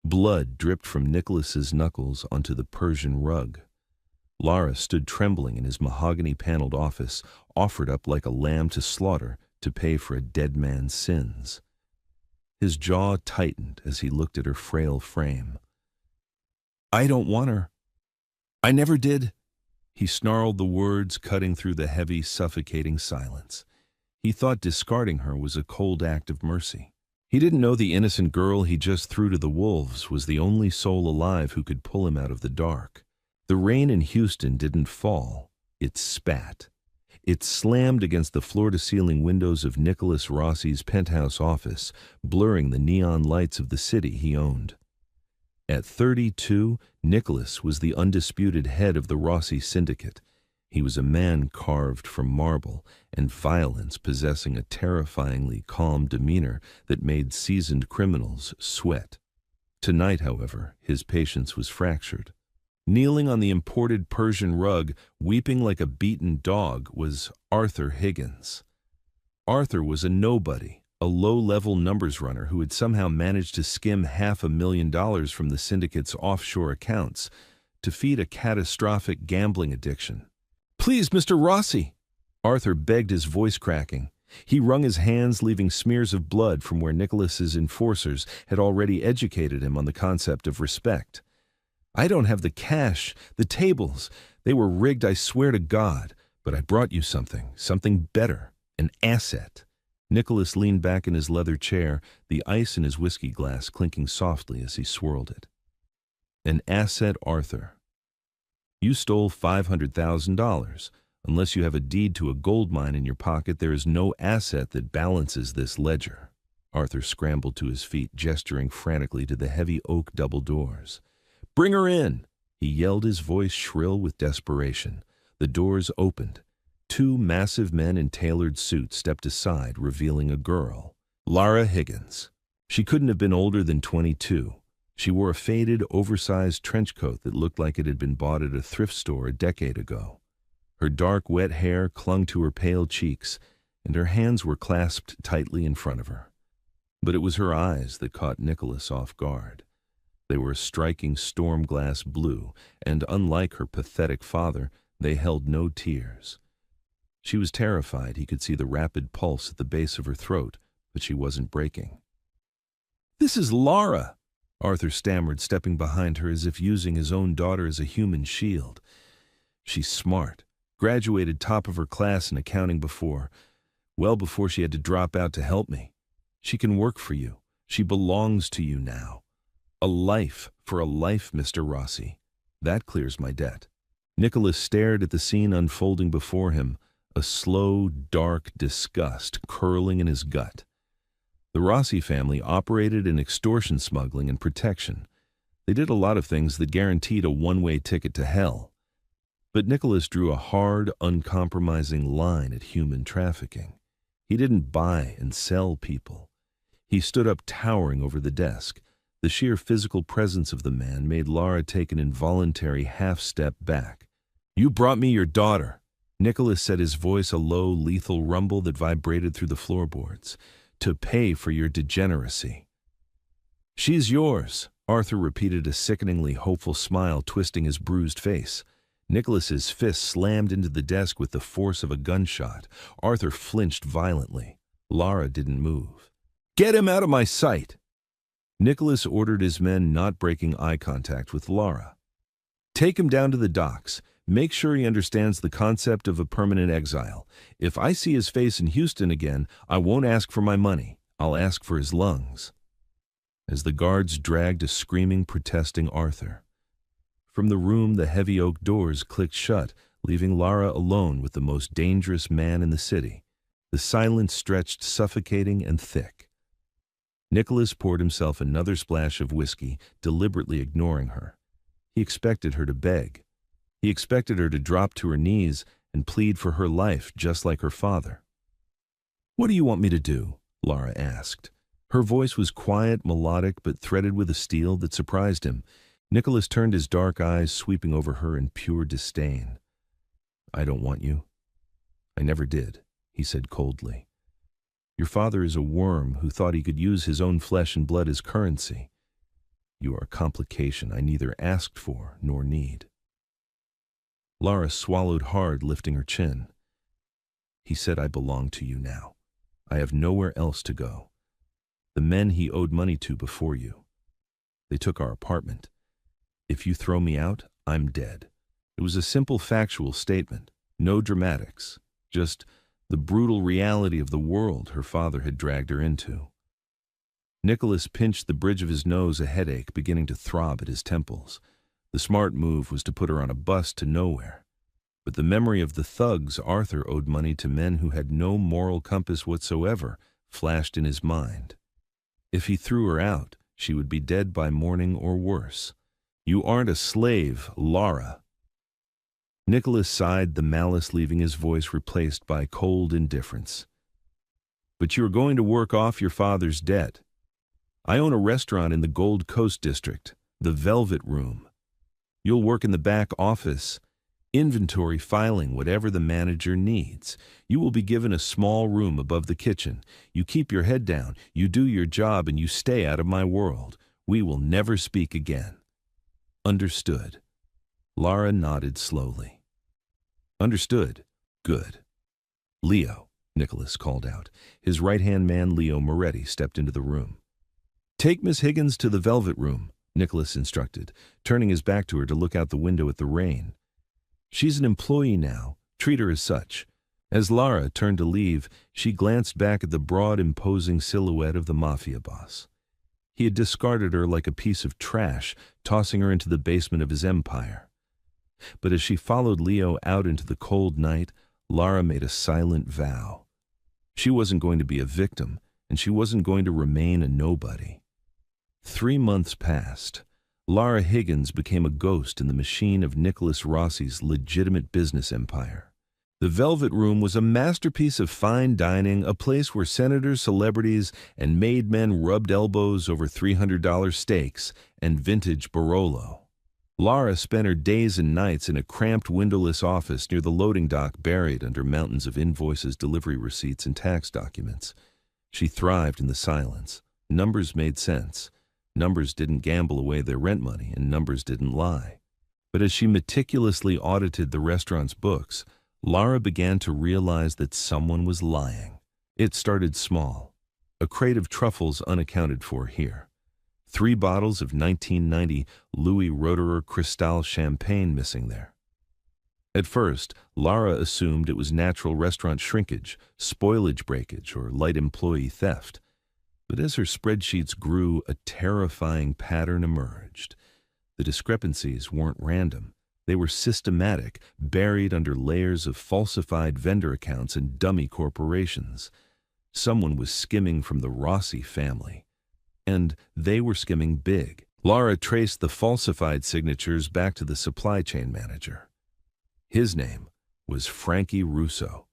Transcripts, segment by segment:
Blood dripped from Nicholas's knuckles onto the Persian rug. Lara stood trembling in his mahogany-paneled office, offered up like a lamb to slaughter to pay for a dead man's sins. His jaw tightened as he looked at her frail frame. "I don't want her. I never did." He snarled the words, cutting through the heavy, suffocating silence. He thought discarding her was a cold act of mercy. He didn't know the innocent girl he just threw to the wolves was the only soul alive who could pull him out of the dark. The rain in Houston didn't fall. It spat. It slammed against the floor-to-ceiling windows of Nicholas Rossi's penthouse office, blurring the neon lights of the city he owned. At 32, Nicholas was the undisputed head of the Rossi syndicate. He was a man carved from marble and violence, possessing a terrifyingly calm demeanor that made seasoned criminals sweat. Tonight, however, his patience was fractured. Kneeling on the imported Persian rug, weeping like a beaten dog, was Arthur Higgins. Arthur was a nobody, a low-level numbers runner who had somehow managed to skim $500,000 from the syndicate's offshore accounts to feed a catastrophic gambling addiction. "Please, Mr. Rossi!" Arthur begged, his voice cracking. He wrung his hands, leaving smears of blood from where Nicholas's enforcers had already educated him on the concept of respect. "I don't have the cash, the tables. They were rigged, I swear to God. But I brought you something better, an asset." Nicholas leaned back in his leather chair, the ice in his whiskey glass clinking softly as he swirled it. "An asset, Arthur. You stole $500,000. Unless you have a deed to a gold mine in your pocket, there is no asset that balances this ledger." Arthur scrambled to his feet, gesturing frantically to the heavy oak double doors. "Bring her in!" He yelled, his voice shrill with desperation. The doors opened. Two massive men in tailored suits stepped aside, revealing a girl. Lara Higgins. She couldn't have been older than 22. She wore a faded, oversized trench coat that looked like it had been bought at a thrift store a decade ago. Her dark, wet hair clung to her pale cheeks, and her hands were clasped tightly in front of her. But it was her eyes that caught Nicholas off guard. They were a striking storm-glass blue, and unlike her pathetic father, they held no tears. She was terrified. He could see the rapid pulse at the base of her throat, but she wasn't breaking. "This is Lara," Arthur stammered, stepping behind her as if using his own daughter as a human shield. "She's smart. Graduated top of her class in accounting well before she had to drop out to help me. She can work for you. She belongs to you now. A life for a life, Mr. Rossi. That clears my debt." Nicholas stared at the scene unfolding before him, a slow, dark disgust curling in his gut. The Rossi family operated in extortion smuggling and protection. They did a lot of things that guaranteed a one-way ticket to hell. But Nicholas drew a hard, uncompromising line at human trafficking. He didn't buy and sell people. He stood up towering over the desk. The sheer physical presence of the man made Lara take an involuntary half-step back. "You brought me your daughter." Nicholas said, his voice a low, lethal rumble that vibrated through the floorboards. "To pay for your degeneracy." "She's yours," Arthur repeated, a sickeningly hopeful smile twisting his bruised face. Nicholas's fist slammed into the desk with the force of a gunshot. Arthur flinched violently. Lara didn't move. "Get him out of my sight!" Nicholas ordered his men, not breaking eye contact with Lara. "Take him down to the docks. Make sure he understands the concept of a permanent exile. If I see his face in Houston again, I won't ask for my money. I'll ask for his lungs." As the guards dragged a screaming, protesting Arthur. From the room, the heavy oak doors clicked shut, leaving Lara alone with the most dangerous man in the city. The silence stretched suffocating and thick. Nicholas poured himself another splash of whiskey, deliberately ignoring her. He expected her to beg. He expected her to drop to her knees and plead for her life, just like her father. "What do you want me to do?" Lara asked. Her voice was quiet, melodic, but threaded with a steel that surprised him. Nicholas turned his dark eyes, sweeping over her in pure disdain. "I don't want you. I never did," he said coldly. "Your father is a worm who thought he could use his own flesh and blood as currency. You are a complication I neither asked for nor need. Lara swallowed hard, lifting her chin. He said I belong to you now. I have nowhere else to go. The men he owed money to before you. They took our apartment. If you throw me out, I'm dead. It was a simple factual statement, no dramatics, just the brutal reality of the world her father had dragged her into. Nicholas pinched the bridge of his nose, a headache beginning to throb at his temples. The smart move was to put her on a bus to nowhere. But the memory of the thugs Arthur owed money to men who had no moral compass whatsoever flashed in his mind. If he threw her out, she would be dead by morning or worse. You aren't a slave, Lara. Nicholas sighed, the malice leaving his voice, replaced by cold indifference. But you are going to work off your father's debt. I own a restaurant in the Gold Coast district, the Velvet Room. You'll work in the back office, inventory, filing, whatever the manager needs. You will be given a small room above the kitchen. You keep your head down, you do your job, and you stay out of my world. We will never speak again. Understood. Lara nodded slowly. Understood. Good. Leo, Nicholas called out. His right-hand man, Leo Moretti, stepped into the room. Take Miss Higgins to the Velvet Room, Nicholas instructed, turning his back to her to look out the window at the rain. She's an employee now. Treat her as such. As Lara turned to leave, she glanced back at the broad, imposing silhouette of the Mafia Boss. He had discarded her like a piece of trash, tossing her into the basement of his empire. But as she followed Leo out into the cold night, Lara made a silent vow. She wasn't going to be a victim, and she wasn't going to remain a nobody. 3 months passed. Lara Higgins became a ghost in the machine of Nicholas Rossi's legitimate business empire. The Velvet Room was a masterpiece of fine dining, a place where senators, celebrities, and made men rubbed elbows over $300 steaks and vintage Barolo. Lara spent her days and nights in a cramped, windowless office near the loading dock, buried under mountains of invoices, delivery receipts, and tax documents. She thrived in the silence. Numbers made sense. Numbers didn't gamble away their rent money, and numbers didn't lie. But as she meticulously audited the restaurant's books, Lara began to realize that someone was lying. It started small. A crate of truffles unaccounted for here. 3 bottles of 1990 Louis Roederer Cristal champagne missing there. At first, Lara assumed it was natural restaurant shrinkage, spoilage breakage, or light employee theft. But as her spreadsheets grew, a terrifying pattern emerged. The discrepancies weren't random. They were systematic, buried under layers of falsified vendor accounts and dummy corporations. Someone was skimming from the Rossi family. And they were skimming big. Lara traced the falsified signatures back to the supply chain manager. His name was Frankie Russo.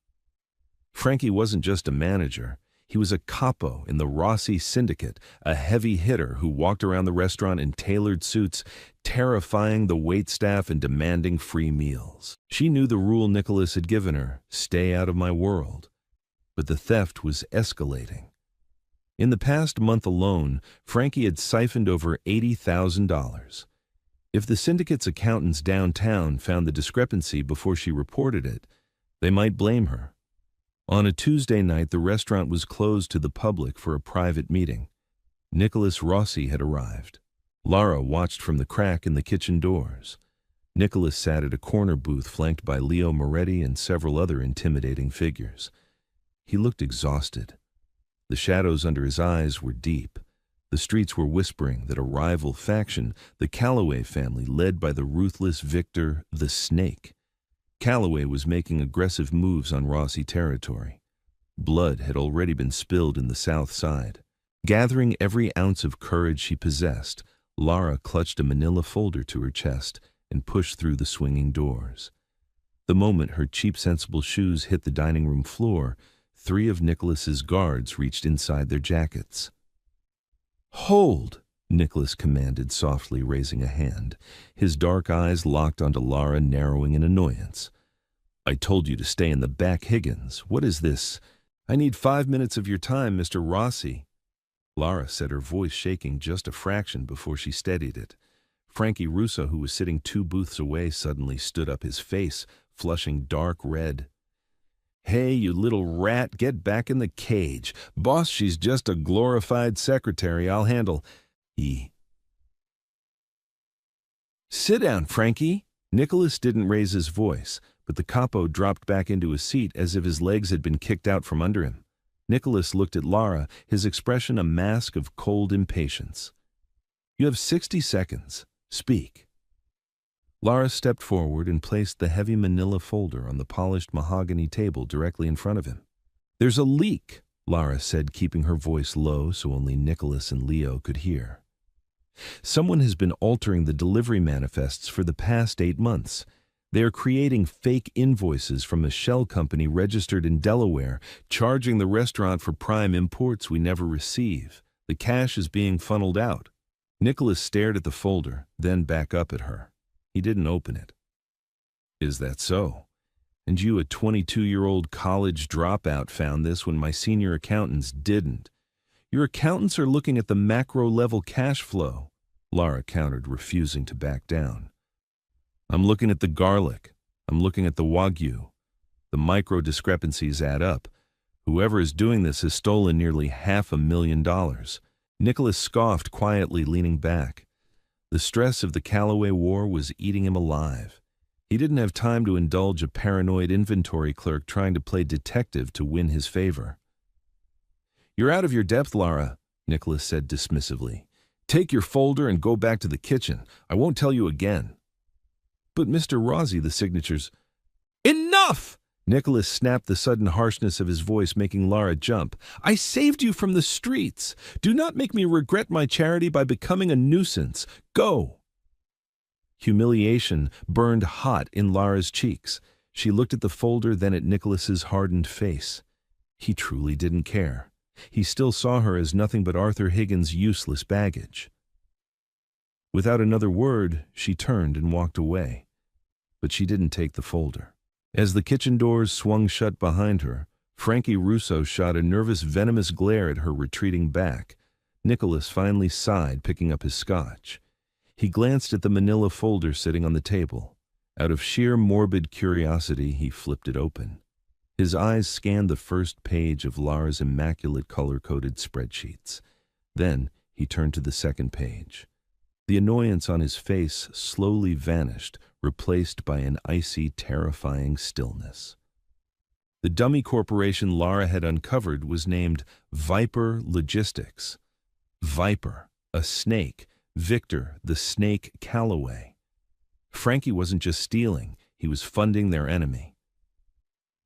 Frankie wasn't just a manager. He was a capo in the Rossi syndicate, a heavy hitter who walked around the restaurant in tailored suits, terrifying the waitstaff and demanding free meals. She knew the rule Nicholas had given her, stay out of my world. But the theft was escalating. In the past month alone, Frankie had siphoned over $80,000. If the syndicate's accountants downtown found the discrepancy before she reported it, they might blame her. On a Tuesday night, the restaurant was closed to the public for a private meeting. Nicholas Rossi had arrived. Lara watched from the crack in the kitchen doors. Nicholas sat at a corner booth flanked by Leo Moretti and several other intimidating figures. He looked exhausted. The shadows under his eyes were deep. The streets were whispering that a rival faction, the Calloway family, led by the ruthless Victor the Snake. Calloway was making aggressive moves on Rossi territory. Blood had already been spilled in the south side. Gathering every ounce of courage she possessed, Lara clutched a manila folder to her chest and pushed through the swinging doors. The moment her cheap, sensible shoes hit the dining room floor, 3 of Nicholas's guards reached inside their jackets. "Hold!" Nicholas commanded softly, raising a hand. His dark eyes locked onto Lara, narrowing in annoyance. "I told you to stay in the back, Higgins. What is this? I need 5 minutes of your time, Mr. Rossi." Lara said, her voice shaking just a fraction before she steadied it. Frankie Russo, who was sitting 2 booths away, suddenly stood up, his face flushing dark red. "Hey, you little rat, get back in the cage. Boss, she's just a glorified secretary. I'll handle." "Sit down, Frankie." Nicholas didn't raise his voice, but the capo dropped back into his seat as if his legs had been kicked out from under him. Nicholas looked at Lara, his expression a mask of cold impatience. "You have 60 seconds. Speak." Lara stepped forward and placed the heavy manila folder on the polished mahogany table directly in front of him. "There's a leak," Lara said, keeping her voice low so only Nicholas and Leo could hear. "Someone has been altering the delivery manifests for the past 8 months. They are creating fake invoices from a shell company registered in Delaware, charging the restaurant for prime imports we never receive. The cash is being funneled out." Nicholas stared at the folder, then back up at her. He didn't open it. "Is that so? And you, a 22-year-old college dropout, found this when my senior accountants didn't. Your accountants are looking at the macro-level cash flow," Lara countered, refusing to back down. "I'm looking at the garlic. I'm looking at the wagyu. The micro discrepancies add up. Whoever is doing this has stolen nearly $500,000. Nicholas scoffed quietly, leaning back. The stress of the Callaway War was eating him alive. He didn't have time to indulge a paranoid inventory clerk trying to play detective to win his favor. "You're out of your depth, Lara," Nicholas said dismissively. "Take your folder and go back to the kitchen. I won't tell you again." "But Mr. Rossi, the signatures—" "Enough!" Nicholas snapped, the sudden harshness of his voice making Lara jump. "I saved you from the streets. Do not make me regret my charity by becoming a nuisance. Go!" Humiliation burned hot in Lara's cheeks. She looked at the folder, then at Nicholas's hardened face. He truly didn't care. He still saw her as nothing but Arthur Higgins' useless baggage. Without another word, she turned and walked away. But she didn't take the folder. As the kitchen doors swung shut behind her, Frankie Russo shot a nervous, venomous glare at her retreating back. Nicholas finally sighed, picking up his scotch. He glanced at the manila folder sitting on the table. Out of sheer morbid curiosity, he flipped it open. His eyes scanned the first page of Lara's immaculate color-coded spreadsheets. Then he turned to the second page. The annoyance on his face slowly vanished, replaced by an icy, terrifying stillness. The dummy corporation Lara had uncovered was named Viper Logistics. Viper, a snake. Victor, the snake Callaway. Frankie wasn't just stealing, he was funding their enemy.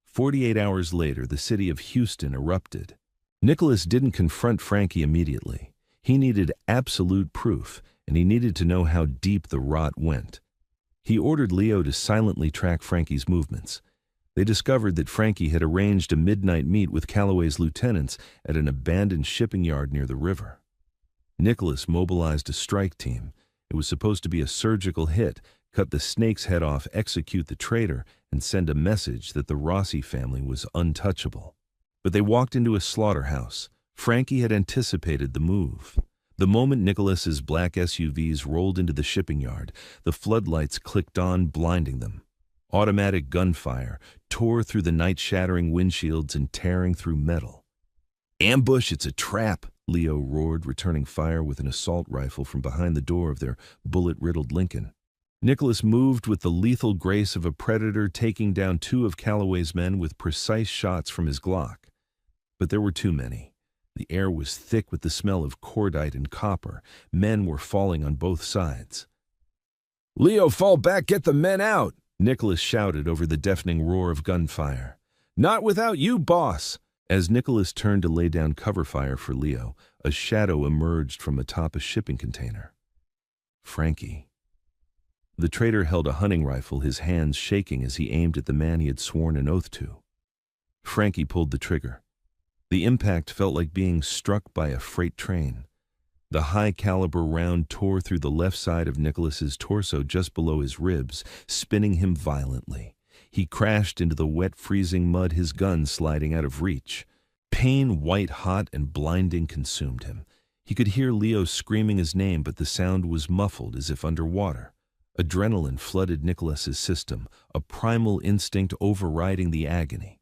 48 hours later, the city of Houston erupted. Nicholas didn't confront Frankie immediately. He needed absolute proof, and he needed to know how deep the rot went. He ordered Leo to silently track Frankie's movements. They discovered that Frankie had arranged a midnight meet with Callaway's lieutenants at an abandoned shipping yard near the river. Nicholas mobilized a strike team. It was supposed to be a surgical hit, cut the snake's head off, execute the traitor, and send a message that the Rossi family was untouchable. But they walked into a slaughterhouse. Frankie had anticipated the move. The moment Nicholas's black SUVs rolled into the shipping yard, the floodlights clicked on, blinding them. Automatic gunfire tore through the night-shattering windshields and tearing through metal. "Ambush, it's a trap!" Leo roared, returning fire with an assault rifle from behind the door of their bullet-riddled Lincoln. Nicholas moved with the lethal grace of a predator, taking down 2 of Callaway's men with precise shots from his Glock. But there were too many. The air was thick with the smell of cordite and copper. Men were falling on both sides. "Leo, fall back, get the men out!" Nicholas shouted over the deafening roar of gunfire. "Not without you, boss!" As Nicholas turned to lay down cover fire for Leo, a shadow emerged from atop a shipping container. Frankie. The traitor held a hunting rifle, his hands shaking as he aimed at the man he had sworn an oath to. Frankie pulled the trigger. The impact felt like being struck by a freight train. The high-caliber round tore through the left side of Nicholas's torso just below his ribs, spinning him violently. He crashed into the wet, freezing mud, his gun sliding out of reach. Pain, white-hot and blinding, consumed him. He could hear Leo screaming his name, but the sound was muffled as if underwater. Adrenaline flooded Nicholas's system, a primal instinct overriding the agony.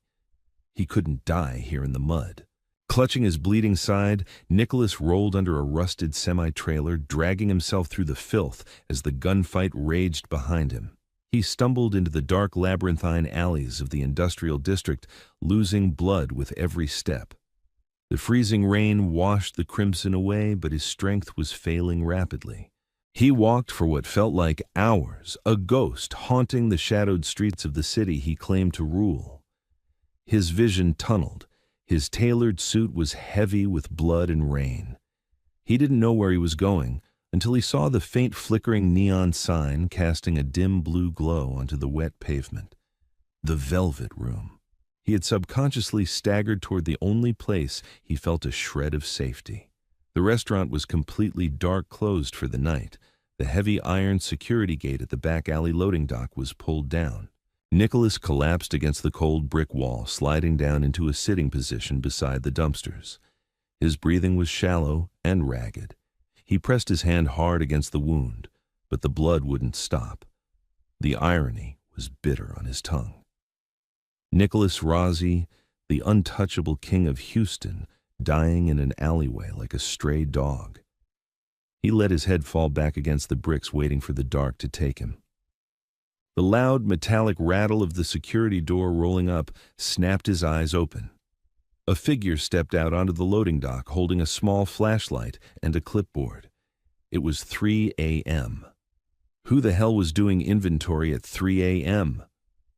He couldn't die here in the mud. Clutching his bleeding side, Nicholas rolled under a rusted semi-trailer, dragging himself through the filth as the gunfight raged behind him. He stumbled into the dark labyrinthine alleys of the industrial district, losing blood with every step. The freezing rain washed the crimson away, but his strength was failing rapidly. He walked for what felt like hours, a ghost haunting the shadowed streets of the city he claimed to rule. His vision tunneled. His tailored suit was heavy with blood and rain. He didn't know where he was going until he saw the faint flickering neon sign casting a dim blue glow onto the wet pavement. The Velvet Room. He had subconsciously staggered toward the only place he felt a shred of safety. The restaurant was completely dark closed for the night. The heavy iron security gate at the back alley loading dock was pulled down. Nicholas collapsed against the cold brick wall, sliding down into a sitting position beside the dumpsters. His breathing was shallow and ragged. He pressed his hand hard against the wound, but the blood wouldn't stop. The irony was bitter on his tongue. Nicholas Rossi, the untouchable king of Houston, dying in an alleyway like a stray dog. He let his head fall back against the bricks, waiting for the dark to take him. The loud, metallic rattle of the security door rolling up snapped his eyes open. A figure stepped out onto the loading dock, holding a small flashlight and a clipboard. It was 3 a.m. Who the hell was doing inventory at 3 a.m.?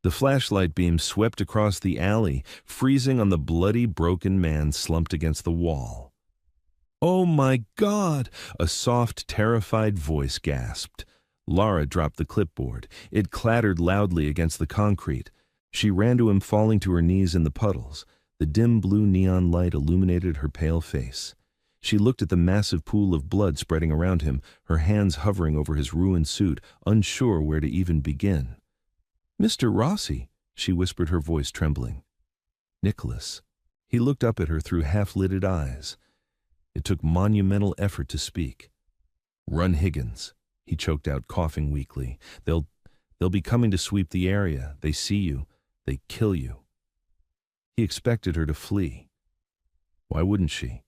The flashlight beam swept across the alley, freezing on the bloody, broken man slumped against the wall. "Oh my God!" a soft, terrified voice gasped. Lara dropped the clipboard. It clattered loudly against the concrete. She ran to him, falling to her knees in the puddles. The dim blue neon light illuminated her pale face. She looked at the massive pool of blood spreading around him, her hands hovering over his ruined suit, unsure where to even begin. "Mr. Rossi," she whispered, her voice trembling. "Nicholas." He looked up at her through half-lidded eyes. It took monumental effort to speak. "Run, Higgins," he choked out, coughing weakly. They'll be coming to sweep the area. They see you. They kill you." He expected her to flee. Why wouldn't she?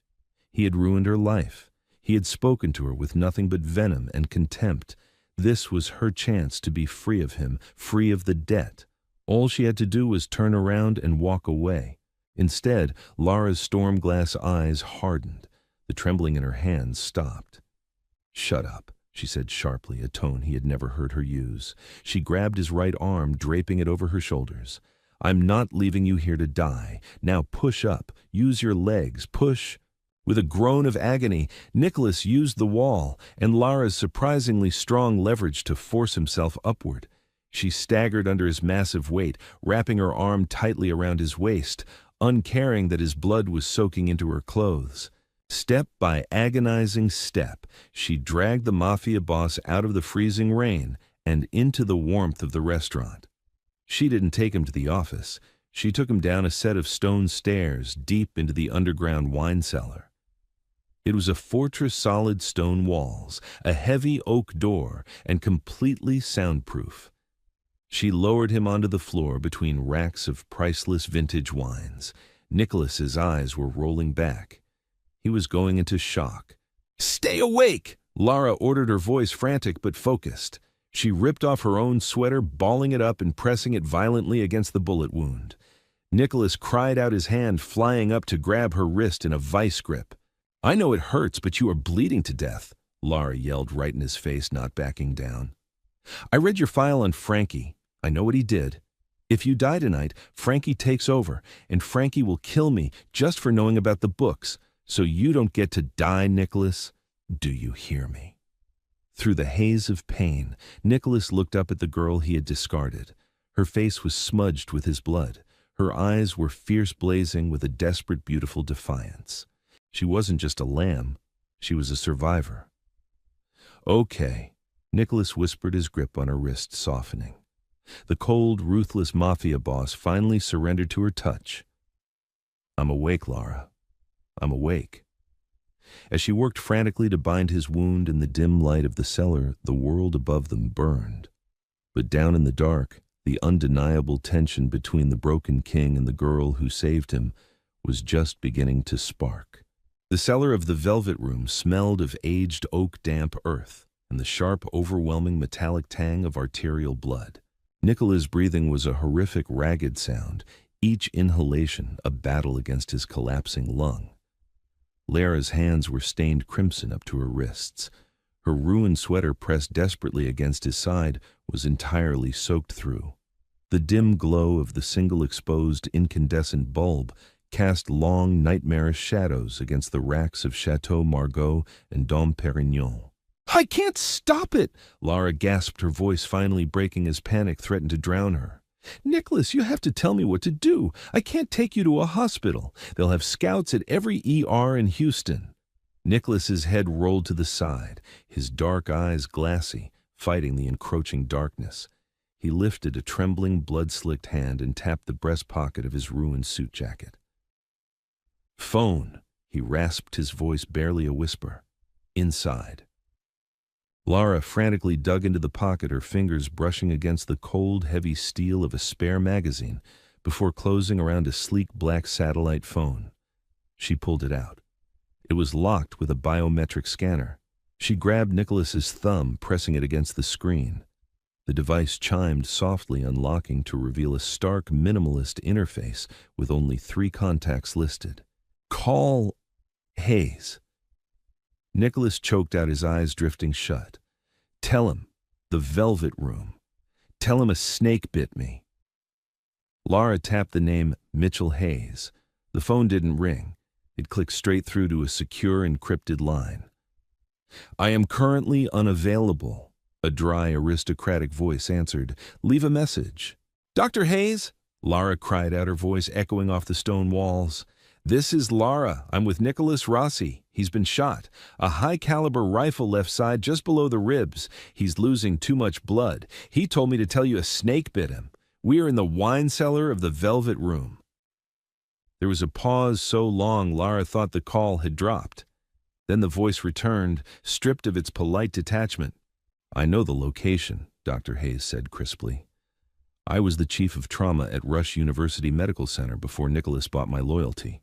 He had ruined her life. He had spoken to her with nothing but venom and contempt. This was her chance to be free of him, free of the debt. All she had to do was turn around and walk away. Instead, Lara's storm-glass eyes hardened. The trembling in her hands stopped. "Shut up," she said sharply, a tone he had never heard her use. She grabbed his right arm, draping it over her shoulders. "I'm not leaving you here to die. Now push up. Use your legs. Push." With a groan of agony, Nicholas used the wall and Lara's surprisingly strong leverage to force himself upward. She staggered under his massive weight, wrapping her arm tightly around his waist, uncaring that his blood was soaking into her clothes. Step by agonizing step, she dragged the Mafia Boss out of the freezing rain and into the warmth of the restaurant. She didn't take him to the office. She took him down a set of stone stairs deep into the underground wine cellar. It was a fortress, solid stone walls, a heavy oak door, and completely soundproof. She lowered him onto the floor between racks of priceless vintage wines. Nicholas's eyes were rolling back. He was going into shock. "Stay awake!" Lara ordered, her voice frantic but focused. She ripped off her own sweater, balling it up and pressing it violently against the bullet wound. Nicholas cried out, his hand flying up to grab her wrist in a vice grip. "I know it hurts, but you are bleeding to death," Lara yelled right in his face, not backing down. "I read your file on Frankie. I know what he did. If you die tonight, Frankie takes over, and Frankie will kill me just for knowing about the books. So you don't get to die, Nicholas. Do you hear me?" Through the haze of pain, Nicholas looked up at the girl he had discarded. Her face was smudged with his blood. Her eyes were fierce, blazing with a desperate, beautiful defiance. She wasn't just a lamb. She was a survivor. "Okay," Nicholas whispered, his grip on her wrist softening. The cold, ruthless Mafia Boss finally surrendered to her touch. "I'm awake, Lara. I'm awake." As she worked frantically to bind his wound in the dim light of the cellar, the world above them burned. But down in the dark, the undeniable tension between the broken king and the girl who saved him was just beginning to spark. The cellar of the Velvet Room smelled of aged oak damp earth and the sharp, overwhelming metallic tang of arterial blood. Nicola's breathing was a horrific, ragged sound, each inhalation a battle against his collapsing lung. Lara's hands were stained crimson up to her wrists. Her ruined sweater, pressed desperately against his side, was entirely soaked through. The dim glow of the single exposed incandescent bulb cast long, nightmarish shadows against the racks of Chateau Margaux and Dom Pérignon. "I can't stop it!" Lara gasped, her voice finally breaking as panic threatened to drown her. "Nicholas, you have to tell me what to do. I can't take you to a hospital. They'll have scouts at every ER in Houston." Nicholas's head rolled to the side, his dark eyes glassy, fighting the encroaching darkness. He lifted a trembling, blood-slicked hand and tapped the breast pocket of his ruined suit jacket. "Phone," he rasped, his voice barely a whisper. "Inside." Lara frantically dug into the pocket, her fingers brushing against the cold, heavy steel of a spare magazine before closing around a sleek black satellite phone. She pulled it out. It was locked with a biometric scanner. She grabbed Nicholas's thumb, pressing it against the screen. The device chimed softly, unlocking to reveal a stark, minimalist interface with only 3 contacts listed. "Call Hayes." Nicholas choked out, his eyes drifting shut. "Tell him, the Velvet Room. Tell him a snake bit me." Lara tapped the name Mitchell Hayes. The phone didn't ring. It clicked straight through to a secure, encrypted line. "I am currently unavailable," a dry, aristocratic voice answered. "Leave a message." "Dr. Hayes?" Lara cried out, her voice echoing off the stone walls. "This is Lara. I'm with Nicholas Rossi. He's been shot. A high-caliber rifle left side just below the ribs. He's losing too much blood. He told me to tell you a snake bit him. We are in the wine cellar of the Velvet Room." There was a pause so long Lara thought the call had dropped. Then the voice returned, stripped of its polite detachment. "I know the location," Dr. Hayes said crisply. "I was the chief of trauma at Rush University Medical Center before Nicholas bought my loyalty.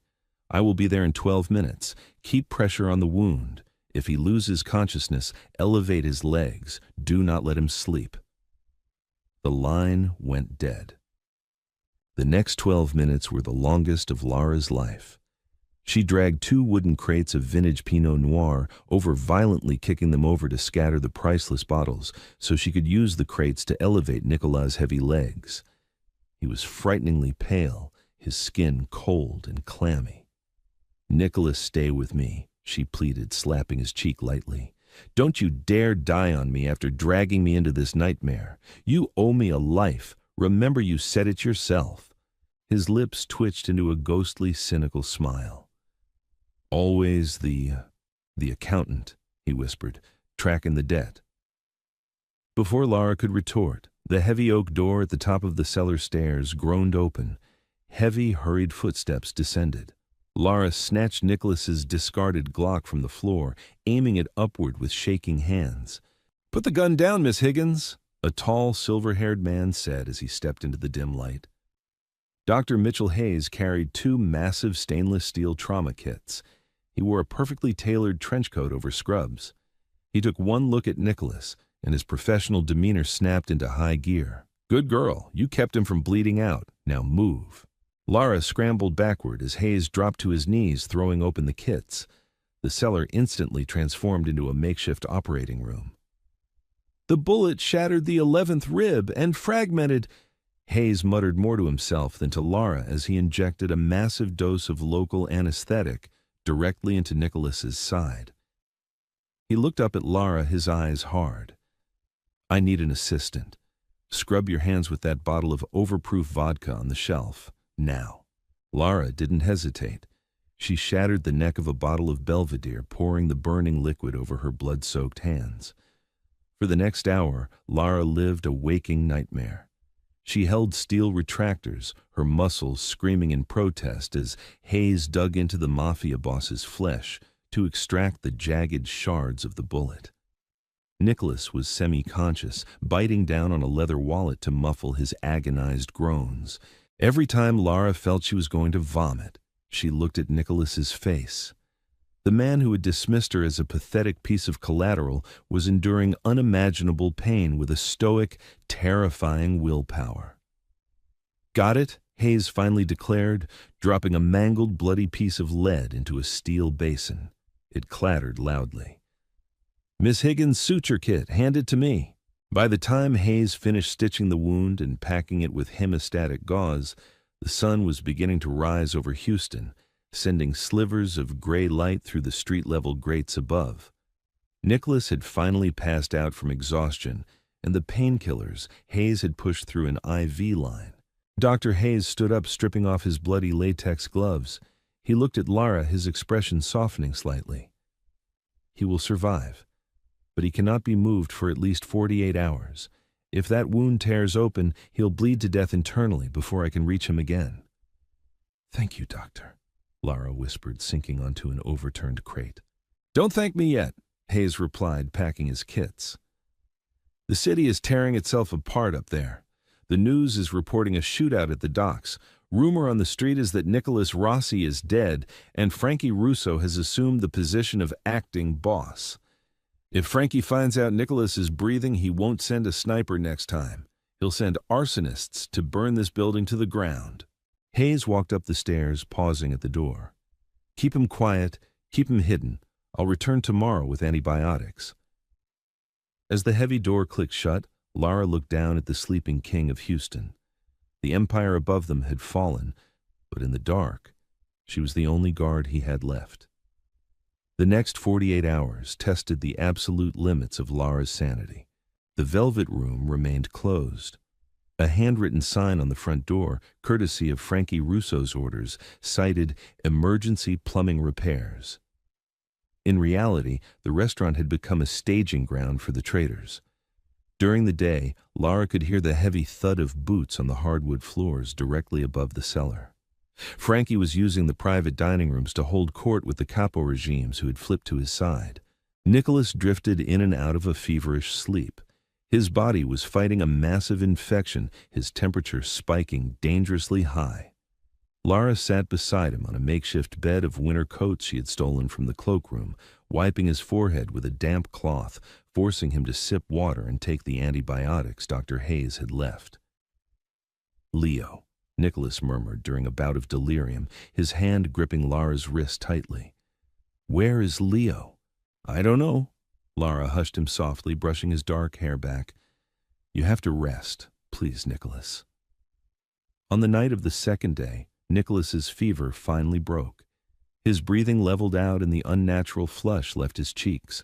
I will be there in 12 minutes. Keep pressure on the wound. If he loses consciousness, elevate his legs. Do not let him sleep." The line went dead. The next 12 minutes were the longest of Lara's life. She dragged 2 wooden crates of vintage Pinot Noir over, violently kicking them over to scatter the priceless bottles so she could use the crates to elevate Nicolas' heavy legs. He was frighteningly pale, his skin cold and clammy. "Nicholas, stay with me," she pleaded, slapping his cheek lightly. "Don't you dare die on me after dragging me into this nightmare. You owe me a life. Remember, you said it yourself." His lips twitched into a ghostly, cynical smile. "Always the accountant," he whispered, "tracking the debt." Before Lara could retort, the heavy oak door at the top of the cellar stairs groaned open. Heavy, hurried footsteps descended. Lara snatched Nicholas's discarded Glock from the floor, aiming it upward with shaking hands. "Put the gun down, Miss Higgins," a tall, silver-haired man said as he stepped into the dim light. Dr. Mitchell Hayes carried 2 massive stainless steel trauma kits. He wore a perfectly tailored trench coat over scrubs. He took one look at Nicholas, and his professional demeanor snapped into high gear. "Good girl, you kept him from bleeding out. Now move." Lara scrambled backward as Hayes dropped to his knees, throwing open the kits. The cellar instantly transformed into a makeshift operating room. "The bullet shattered the 11th rib and fragmented—" Hayes muttered more to himself than to Lara as he injected a massive dose of local anesthetic directly into Nicholas's side. He looked up at Lara, his eyes hard. "I need an assistant. Scrub your hands with that bottle of overproof vodka on the shelf. Now." Lara didn't hesitate. She shattered the neck of a bottle of Belvedere, pouring the burning liquid over her blood-soaked hands. For the next hour, Lara lived a waking nightmare. She held steel retractors, her muscles screaming in protest as Hayes dug into the Mafia Boss's flesh to extract the jagged shards of the bullet. Nicholas was semi-conscious, biting down on a leather wallet to muffle his agonized groans. Every time Lara felt she was going to vomit, she looked at Nicholas's face. The man who had dismissed her as a pathetic piece of collateral was enduring unimaginable pain with a stoic, terrifying willpower. "Got it?" Hayes finally declared, dropping a mangled, bloody piece of lead into a steel basin. It clattered loudly. "Miss Higgins' suture kit, hand it to me." By the time Hayes finished stitching the wound and packing it with hemostatic gauze, the sun was beginning to rise over Houston, sending slivers of gray light through the street-level grates above. Nicholas had finally passed out from exhaustion, and the painkillers Hayes had pushed through an IV line. Dr. Hayes stood up, stripping off his bloody latex gloves. He looked at Lara, his expression softening slightly. "He will survive, but he cannot be moved for at least 48 hours. If that wound tears open, he'll bleed to death internally before I can reach him again." "Thank you, doctor," Lara whispered, sinking onto an overturned crate. "Don't thank me yet," Hayes replied, packing his kits. "The city is tearing itself apart up there. The news is reporting a shootout at the docks. Rumor on the street is that Nicholas Rossi is dead, and Frankie Russo has assumed the position of acting boss. If Frankie finds out Nicholas is breathing, he won't send a sniper next time. He'll send arsonists to burn this building to the ground." Hayes walked up the stairs, pausing at the door. "Keep him quiet, keep him hidden. I'll return tomorrow with antibiotics." As the heavy door clicked shut, Lara looked down at the sleeping king of Houston. The empire above them had fallen, but in the dark, she was the only guard he had left. The next 48 hours tested the absolute limits of Lara's sanity. The Velvet Room remained closed. A handwritten sign on the front door, courtesy of Frankie Russo's orders, cited emergency plumbing repairs. In reality, the restaurant had become a staging ground for the traitors. During the day, Lara could hear the heavy thud of boots on the hardwood floors directly above the cellar. Frankie was using the private dining rooms to hold court with the capo regimes who had flipped to his side. Nicholas drifted in and out of a feverish sleep. His body was fighting a massive infection, his temperature spiking dangerously high. Lara sat beside him on a makeshift bed of winter coats she had stolen from the cloakroom, wiping his forehead with a damp cloth, forcing him to sip water and take the antibiotics Dr. Hayes had left. "Leo," Nicholas murmured during a bout of delirium, his hand gripping Lara's wrist tightly. "Where is Leo?" "I don't know." Lara hushed him softly, brushing his dark hair back. "You have to rest, please, Nicholas." On the night of the second day, Nicholas's fever finally broke. His breathing leveled out and the unnatural flush left his cheeks.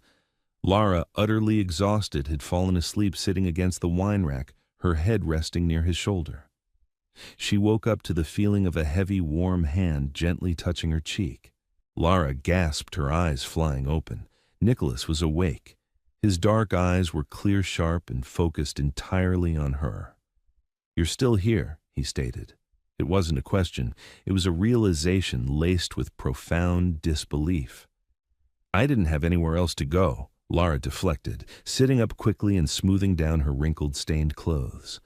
Lara, utterly exhausted, had fallen asleep sitting against the wine rack, her head resting near his shoulder. She woke up to the feeling of a heavy, warm hand gently touching her cheek. Lara gasped, her eyes flying open. Nicholas was awake. His dark eyes were clear, sharp, and focused entirely on her. "You're still here," he stated. It wasn't a question. It was a realization laced with profound disbelief. "I didn't have anywhere else to go," Lara deflected, sitting up quickly and smoothing down her wrinkled, stained clothes.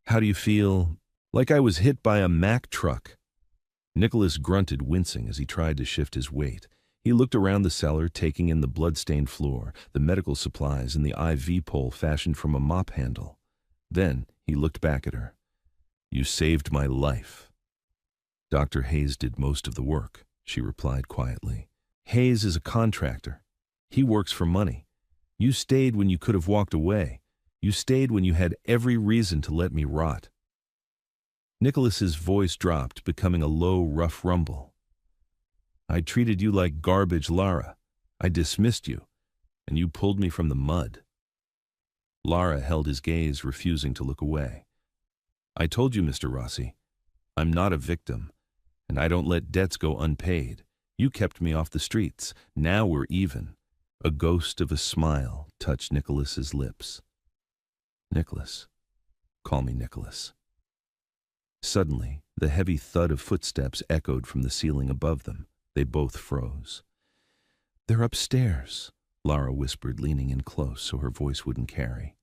"How do you feel?" "Like I was hit by a Mack truck." Nicholas grunted, wincing as he tried to shift his weight. He looked around the cellar, taking in the blood-stained floor, the medical supplies, and the IV pole fashioned from a mop handle. Then he looked back at her. "You saved my life." "Dr. Hayes did most of the work," she replied quietly. "Hayes is a contractor. He works for money. You stayed when you could have walked away. You stayed when you had every reason to let me rot." Nicholas's voice dropped, becoming a low, rough rumble. "I treated you like garbage, Lara. I dismissed you, and you pulled me from the mud." Lara held his gaze, refusing to look away. "I told you, Mr. Rossi, I'm not a victim, and I don't let debts go unpaid. You kept me off the streets. Now we're even." A ghost of a smile touched Nicholas's lips. "Nicholas. Call me Nicholas." Suddenly, the heavy thud of footsteps echoed from the ceiling above them. They both froze. They're upstairs, Lara whispered, leaning in close so her voice wouldn't carry.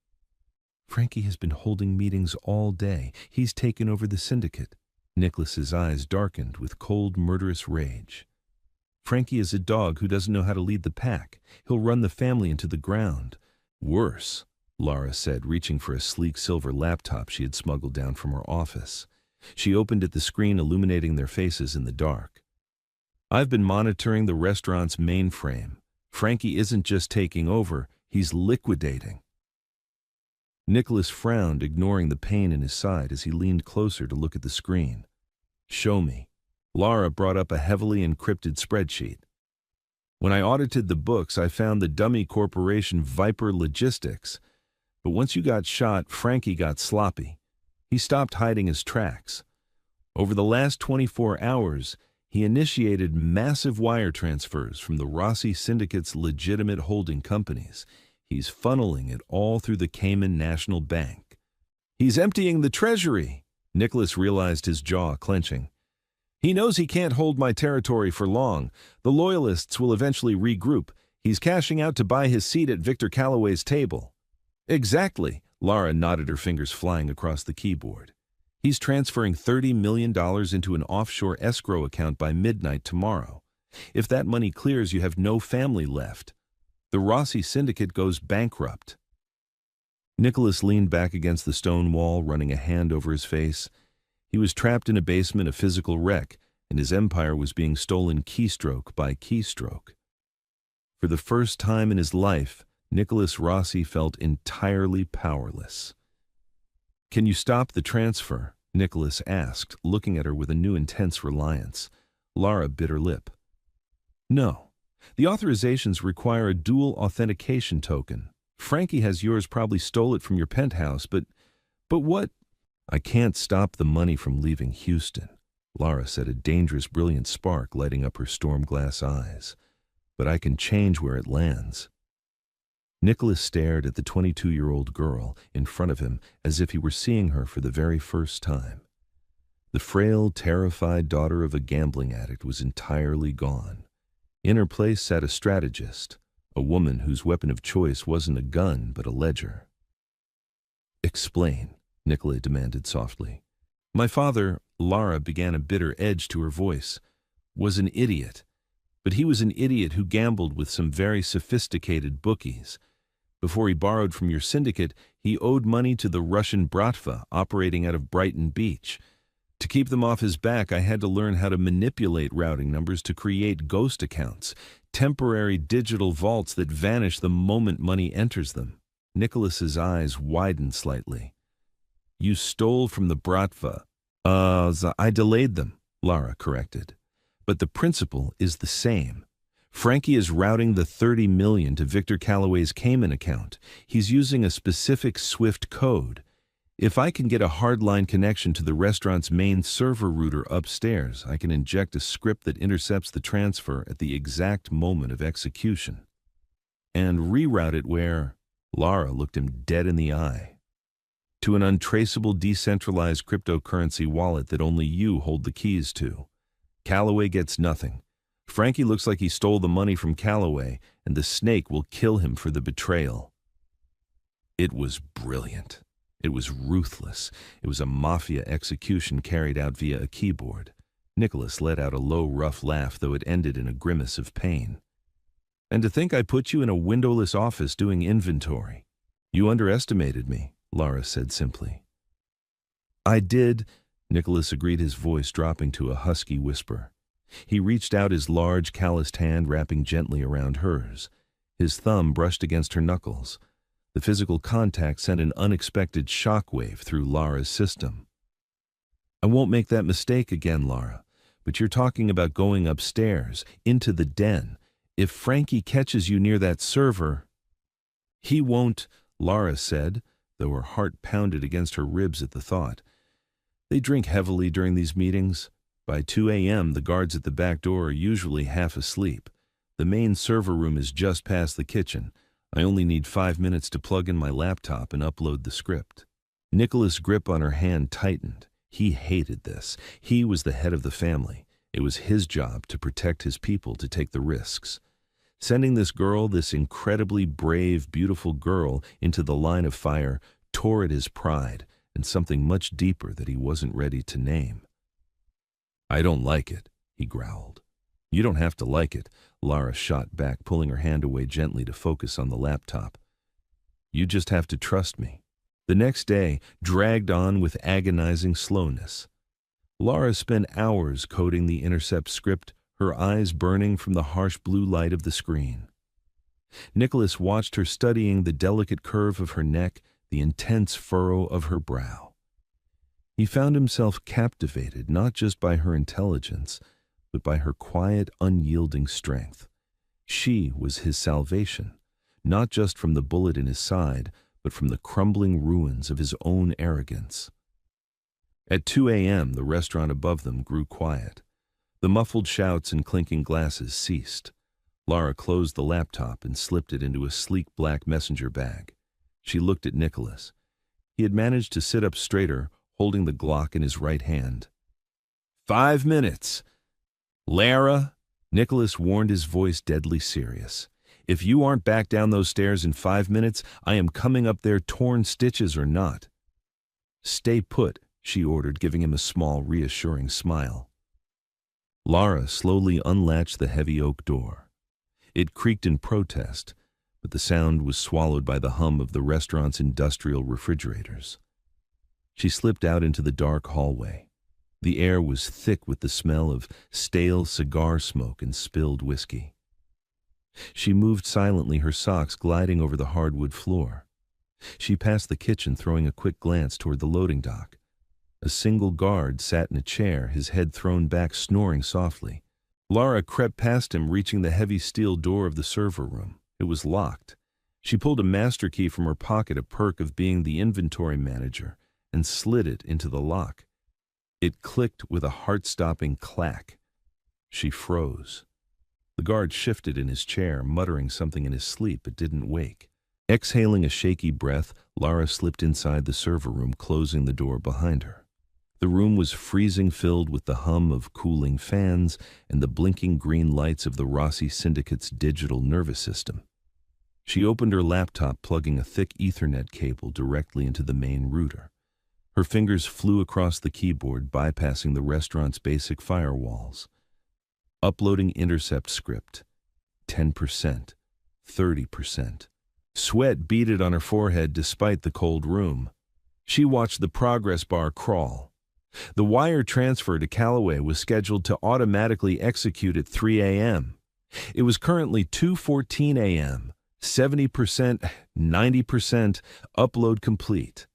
Frankie has been holding meetings all day. He's taken over the syndicate. Nicholas's eyes darkened with cold, murderous rage. Frankie is a dog who doesn't know how to lead the pack. He'll run the family into the ground. Worse, Lara said, reaching for a sleek silver laptop she had smuggled down from her office. She opened at the screen, illuminating their faces in the dark. I've been monitoring the restaurant's mainframe. Frankie isn't just taking over, he's liquidating. Nicholas frowned, ignoring the pain in his side as he leaned closer to look at the screen. Show me. Lara brought up a heavily encrypted spreadsheet. When I audited the books, I found the dummy corporation Viper Logistics. But once you got shot, Frankie got sloppy. He stopped hiding his tracks. Over the last 24 hours, he initiated massive wire transfers from the Rossi Syndicate's legitimate holding companies. He's funneling it all through the Cayman National Bank. He's emptying the treasury. Nicholas realized, his jaw clenching. He knows he can't hold my territory for long. The loyalists will eventually regroup. He's cashing out to buy his seat at Victor Calloway's table. Exactly. Lara nodded, her fingers flying across the keyboard. He's transferring $30 million into an offshore escrow account by midnight tomorrow. If that money clears, you have no family left. The Rossi Syndicate goes bankrupt. Nicholas leaned back against the stone wall, running a hand over his face. He was trapped in a basement, a physical wreck, and his empire was being stolen keystroke by keystroke. For the first time in his life, Nicholas Rossi felt entirely powerless. Can you stop the transfer? Nicholas asked, looking at her with a new intense reliance. Lara bit her lip. No. The authorizations require a dual authentication token. Frankie has yours, probably stole it from your penthouse, but what? I can't stop the money from leaving Houston, Lara said, a dangerous, brilliant spark lighting up her storm-glass eyes. But I can change where it lands. Nicholas stared at the 22-year-old girl in front of him as if he were seeing her for the very first time. The frail, terrified daughter of a gambling addict was entirely gone. In her place sat a strategist, a woman whose weapon of choice wasn't a gun but a ledger. Explain, Nicholas demanded softly. My father, Lara began, a bitter edge to her voice, was an idiot. But he was an idiot who gambled with some very sophisticated bookies. Before he borrowed from your syndicate, he owed money to the Russian Bratva operating out of Brighton Beach. To keep them off his back, I had to learn how to manipulate routing numbers to create ghost accounts, temporary digital vaults that vanish the moment money enters them. Nicholas's eyes widened slightly. You stole from the Bratva. I delayed them, Lara corrected. But the principle is the same. Frankie is routing the $30 million to Victor Calloway's Cayman account. He's using a specific SWIFT code. If I can get a hardline connection to the restaurant's main server router upstairs, I can inject a script that intercepts the transfer at the exact moment of execution. And reroute it where? Lara looked him dead in the eye. To an untraceable, decentralized cryptocurrency wallet that only you hold the keys to. Calloway gets nothing. Frankie looks like he stole the money from Calloway, and the snake will kill him for the betrayal. It was brilliant. It was ruthless. It was a mafia execution carried out via a keyboard. Nicholas let out a low, rough laugh, though it ended in a grimace of pain. And to think I put you in a windowless office doing inventory. You underestimated me, Lara said simply. I did, Nicholas agreed, his voice dropping to a husky whisper. He reached out his large, calloused hand, wrapping gently around hers. His thumb brushed against her knuckles. The physical contact sent an unexpected shockwave through Lara's system. I won't make that mistake again, Lara, but you're talking about going upstairs, into the den. If Frankie catches you near that server... He won't, Lara said, though her heart pounded against her ribs at the thought. They drink heavily during these meetings. By 2 a.m., the guards at the back door are usually half asleep. The main server room is just past the kitchen. I only need 5 minutes to plug in my laptop and upload the script. Nicholas' grip on her hand tightened. He hated this. He was the head of the family. It was his job to protect his people, to take the risks. Sending this girl, this incredibly brave, beautiful girl, into the line of fire tore at his pride and something much deeper that he wasn't ready to name. "I don't like it," he growled. "You don't have to like it," Lara shot back, pulling her hand away gently to focus on the laptop. "You just have to trust me." The next day dragged on with agonizing slowness. Lara spent hours coding the intercept script, her eyes burning from the harsh blue light of the screen. Nicholas watched her studying the delicate curve of her neck, the intense furrow of her brow. He found himself captivated not just by her intelligence, but by her quiet, unyielding strength. She was his salvation, not just from the bullet in his side, but from the crumbling ruins of his own arrogance. At 2 a.m., the restaurant above them grew quiet. The muffled shouts and clinking glasses ceased. Lara closed the laptop and slipped it into a sleek black messenger bag. She looked at Nicholas. He had managed to sit up straighter, holding the Glock in his right hand. 5 minutes. "Lara," Nicholas warned, his voice deadly serious. "If you aren't back down those stairs in 5 minutes, I am coming up there, torn stitches or not." "Stay put," she ordered, giving him a small, reassuring smile. Lara slowly unlatched the heavy oak door. It creaked in protest, but the sound was swallowed by the hum of the restaurant's industrial refrigerators. She slipped out into the dark hallway. The air was thick with the smell of stale cigar smoke and spilled whiskey. She moved silently, her socks gliding over the hardwood floor. She passed the kitchen, throwing a quick glance toward the loading dock. A single guard sat in a chair, his head thrown back, snoring softly. Lara crept past him, reaching the heavy steel door of the server room. It was locked. She pulled a master key from her pocket, a perk of being the inventory manager, and slid it into the lock. It clicked with a heart-stopping clack. She froze. The guard shifted in his chair, muttering something in his sleep, but didn't wake. Exhaling a shaky breath, Lara slipped inside the server room, closing the door behind her. The room was freezing, filled with the hum of cooling fans and the blinking green lights of the Rossi Syndicate's digital nervous system. She opened her laptop, plugging a thick Ethernet cable directly into the main router. Her fingers flew across the keyboard, bypassing the restaurant's basic firewalls. Uploading intercept script. 10%. 30%. Sweat beaded on her forehead despite the cold room. She watched the progress bar crawl. The wire transfer to Callaway was scheduled to automatically execute at 3 a.m. It was currently 2:14 a.m. 70%, 90%, upload complete.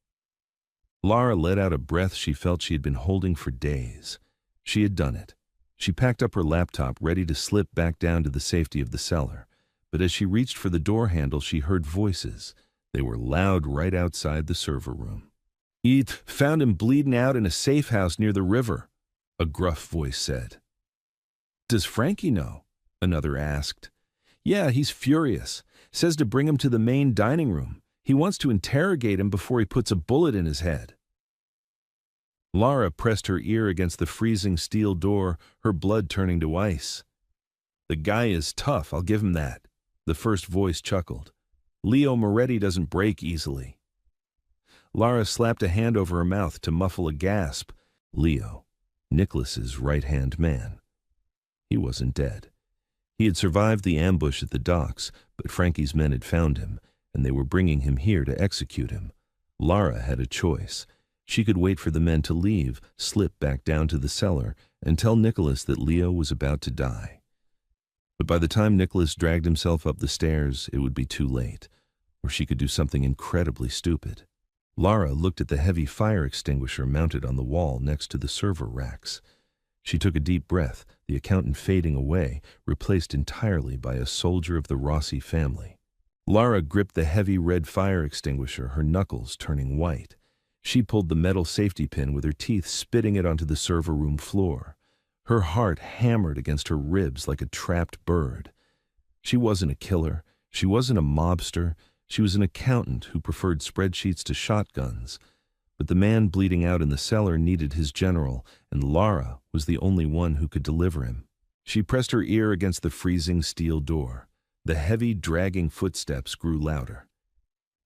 Lara let out a breath she felt she had been holding for days. She had done it. She packed up her laptop, ready to slip back down to the safety of the cellar. But as she reached for the door handle, she heard voices. They were loud right outside the server room. "Eat, found him bleeding out in a safe house near the river," a gruff voice said. "Does Frankie know?" another asked. "Yeah, he's furious. Says to bring him to the main dining room. He wants to interrogate him before he puts a bullet in his head." Lara pressed her ear against the freezing steel door, her blood turning to ice. "The guy is tough, I'll give him that," the first voice chuckled. "Leo Moretti doesn't break easily." Lara slapped a hand over her mouth to muffle a gasp. Leo, Nicholas's right-hand man. He wasn't dead. He had survived the ambush at the docks, but Frankie's men had found him, and they were bringing him here to execute him. Lara had a choice. She could wait for the men to leave, slip back down to the cellar, and tell Nicholas that Leo was about to die. But by the time Nicholas dragged himself up the stairs, it would be too late, or she could do something incredibly stupid. Lara looked at the heavy fire extinguisher mounted on the wall next to the server racks. She took a deep breath, the accountant fading away, replaced entirely by a soldier of the Rossi family. Lara gripped the heavy red fire extinguisher, her knuckles turning white. She pulled the metal safety pin with her teeth, spitting it onto the server room floor. Her heart hammered against her ribs like a trapped bird. She wasn't a killer. She wasn't a mobster. She was an accountant who preferred spreadsheets to shotguns. But the man bleeding out in the cellar needed his general, and Lara was the only one who could deliver him. She pressed her ear against the freezing steel door. The heavy, dragging footsteps grew louder.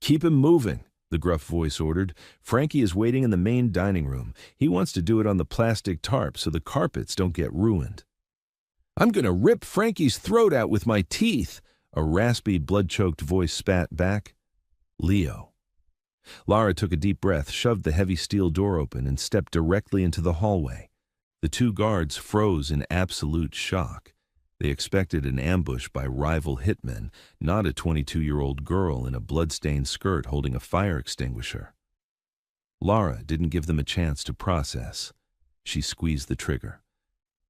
"Keep him moving," the gruff voice ordered. "Frankie is waiting in the main dining room. He wants to do it on the plastic tarp so the carpets don't get ruined." "I'm gonna rip Frankie's throat out with my teeth," a raspy, blood-choked voice spat back. "Leo." Lara took a deep breath, shoved the heavy steel door open, and stepped directly into the hallway. The two guards froze in absolute shock. They expected an ambush by rival hitmen, not a 22-year-old girl in a blood-stained skirt holding a fire extinguisher. Lara didn't give them a chance to process. She squeezed the trigger.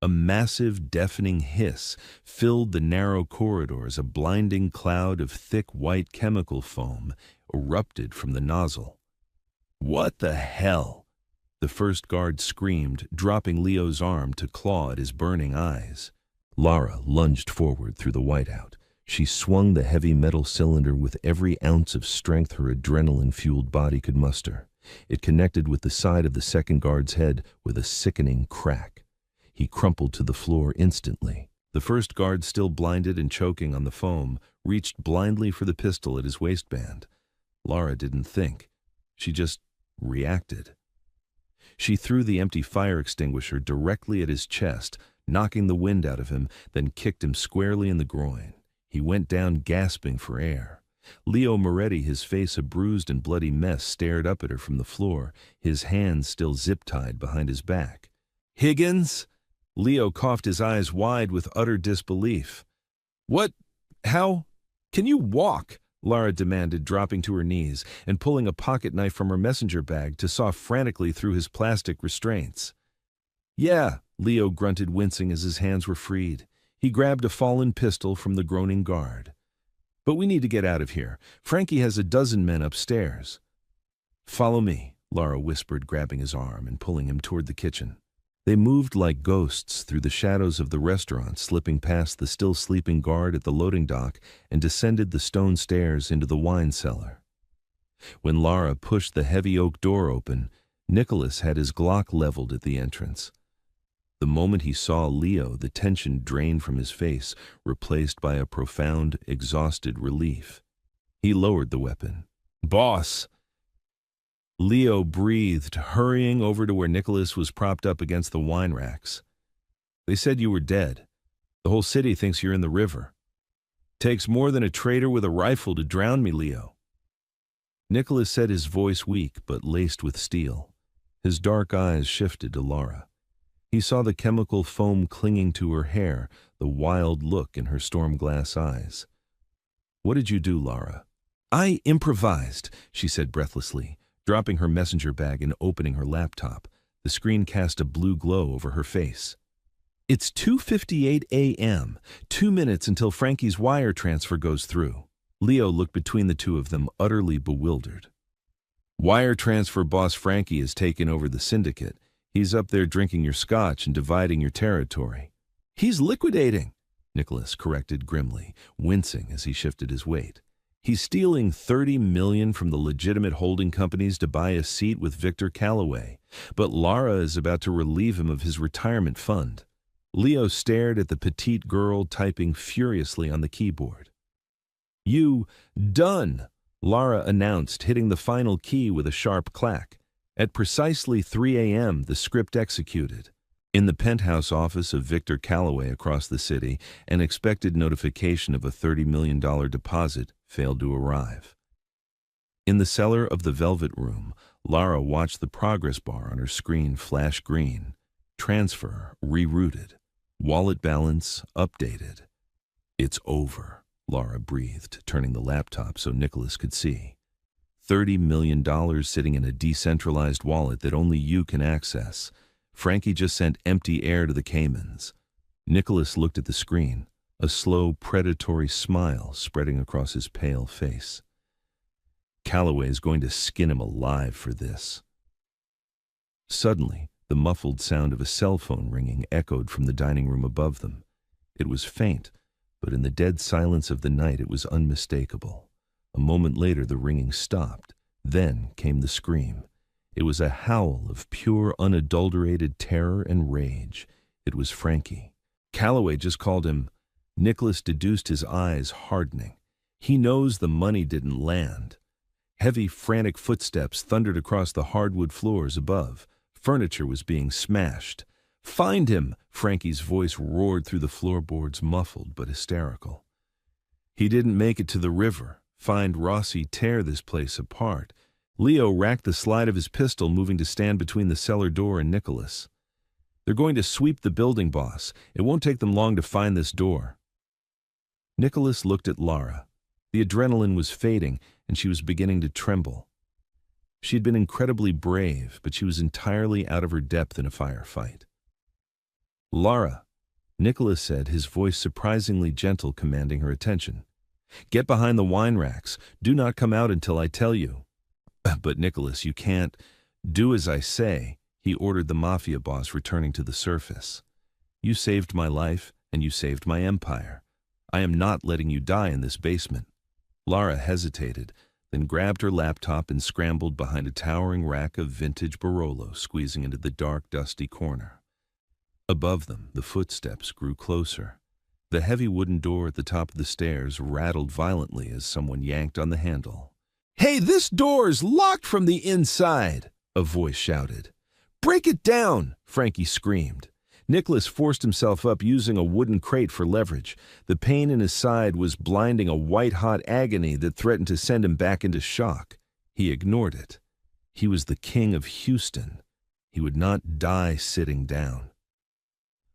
A massive, deafening hiss filled the narrow corridor as a blinding cloud of thick white chemical foam erupted from the nozzle. "What the hell?" The first guard screamed, dropping Leo's arm to claw at his burning eyes. Lara lunged forward through the whiteout. She swung the heavy metal cylinder with every ounce of strength her adrenaline-fueled body could muster. It connected with the side of the second guard's head with a sickening crack. He crumpled to the floor instantly. The first guard, still blinded and choking on the foam, reached blindly for the pistol at his waistband. Lara didn't think. She just reacted. She threw the empty fire extinguisher directly at his chest, knocking the wind out of him, then kicked him squarely in the groin. He went down gasping for air. Leo Moretti, his face a bruised and bloody mess, stared up at her from the floor, his hands still zip-tied behind his back. "Higgins?" Leo coughed, his eyes wide with utter disbelief. "What? How? Can you walk?" Lara demanded, dropping to her knees and pulling a pocket knife from her messenger bag to saw frantically through his plastic restraints. "Yeah," Leo grunted, wincing as his hands were freed. He grabbed a fallen pistol from the groaning guard. "But we need to get out of here. Frankie has a dozen men upstairs." "Follow me," Lara whispered, grabbing his arm and pulling him toward the kitchen. They moved like ghosts through the shadows of the restaurant, slipping past the still sleeping guard at the loading dock and descended the stone stairs into the wine cellar. When Lara pushed the heavy oak door open, Nicholas had his Glock leveled at the entrance. The moment he saw Leo, the tension drained from his face, replaced by a profound, exhausted relief. He lowered the weapon. "Boss!" Leo breathed, hurrying over to where Nicholas was propped up against the wine racks. "They said you were dead. The whole city thinks you're in the river. Takes more than a traitor with a rifle to drown me, Leo." Nicholas said, his voice weak but laced with steel. His dark eyes shifted to Lara. He saw the chemical foam clinging to her hair, the wild look in her storm-glass eyes. "What did you do, Lara?" "I improvised," she said breathlessly, dropping her messenger bag and opening her laptop. The screen cast a blue glow over her face. "It's 2:58 a.m., 2 minutes until Frankie's wire transfer goes through." Leo looked between the two of them, utterly bewildered. "Wire transfer boss Frankie has taken over the syndicate. He's up there drinking your scotch and dividing your territory." "He's liquidating," Nicholas corrected grimly, wincing as he shifted his weight. "He's stealing $30 million from the legitimate holding companies to buy a seat with Victor Calloway, but Lara is about to relieve him of his retirement fund." Leo stared at the petite girl typing furiously on the keyboard. "You done," Lara announced, hitting the final key with a sharp clack. At precisely 3 a.m., the script executed. In the penthouse office of Victor Calloway across the city, an expected notification of a $30 million deposit failed to arrive. In the cellar of the Velvet Room, Lara watched the progress bar on her screen flash green. Transfer rerouted. Wallet balance updated. "It's over," Lara breathed, turning the laptop so Nicholas could see. $30 million sitting in a decentralized wallet that only you can access. Frankie just sent empty air to the Caymans. Nicholas looked at the screen, a slow, predatory smile spreading across his pale face. Calloway's going to skin him alive for this. Suddenly, the muffled sound of a cell phone ringing echoed from the dining room above them. It was faint, but in the dead silence of the night it was unmistakable. A moment later the ringing stopped. Then came the scream. It was a howl of pure, unadulterated terror and rage. It was Frankie. "Calloway just called him. Nicholas deduced, his eyes hardening. He knows the money didn't land. Heavy, frantic footsteps thundered across the hardwood floors above. Furniture was being smashed. "Find him!" Frankie's voice roared through the floorboards, muffled but hysterical. He didn't make it to the river. Find Rossi, tear this place apart. Leo racked the slide of his pistol, moving to stand between the cellar door and Nicholas. "They're going to sweep the building, boss. It won't take them long to find this door." Nicholas looked at Lara. The adrenaline was fading, and she was beginning to tremble. She'd been incredibly brave, but she was entirely out of her depth in a firefight. "Lara," Nicholas said, his voice surprisingly gentle, commanding her attention. "Get behind the wine racks. Do not come out until I tell you." "But Nicholas, you can't." "Do as I say," he ordered the Mafia Boss, returning to the surface. "You saved my life, and you saved my empire. I am not letting you die in this basement." Lara hesitated, then grabbed her laptop and scrambled behind a towering rack of vintage Barolo, squeezing into the dark, dusty corner. Above them, the footsteps grew closer. The heavy wooden door at the top of the stairs rattled violently as someone yanked on the handle. "Hey, this door's locked from the inside!" a voice shouted. "Break it down!" Frankie screamed. Nicholas forced himself up, using a wooden crate for leverage. The pain in his side was blinding, a white-hot agony that threatened to send him back into shock. He ignored it. He was the king of Houston. He would not die sitting down.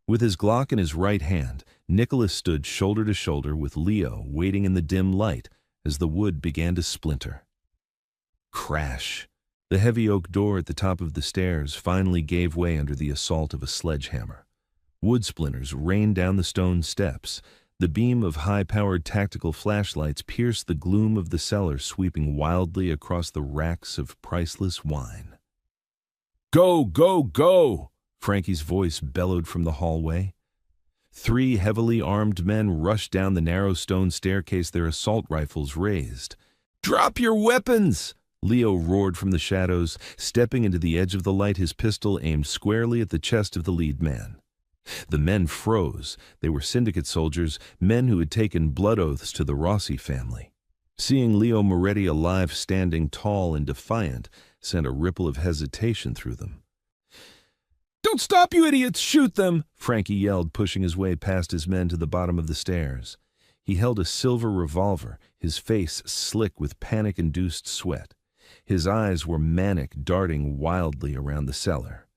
With his Glock in his right hand, Nicholas stood shoulder to shoulder with Leo, waiting in the dim light as the wood began to splinter. Crash! The heavy oak door at the top of the stairs finally gave way under the assault of a sledgehammer. Wood splinters rained down the stone steps. The beam of high-powered tactical flashlights pierced the gloom of the cellar, sweeping wildly across the racks of priceless wine. "Go, go, go!" Frankie's voice bellowed from the hallway. 3 heavily armed men rushed down the narrow stone staircase, their assault rifles raised. "Drop your weapons!" Leo roared from the shadows, stepping into the edge of the light, his pistol aimed squarely at the chest of the lead man. The men froze. They were syndicate soldiers, men who had taken blood oaths to the Rossi family. Seeing Leo Moretti alive, standing tall and defiant, sent a ripple of hesitation through them. "Don't stop, you idiots! Shoot them!" Frankie yelled, pushing his way past his men to the bottom of the stairs. He held a silver revolver, his face slick with panic-induced sweat. His eyes were manic, darting wildly around the cellar.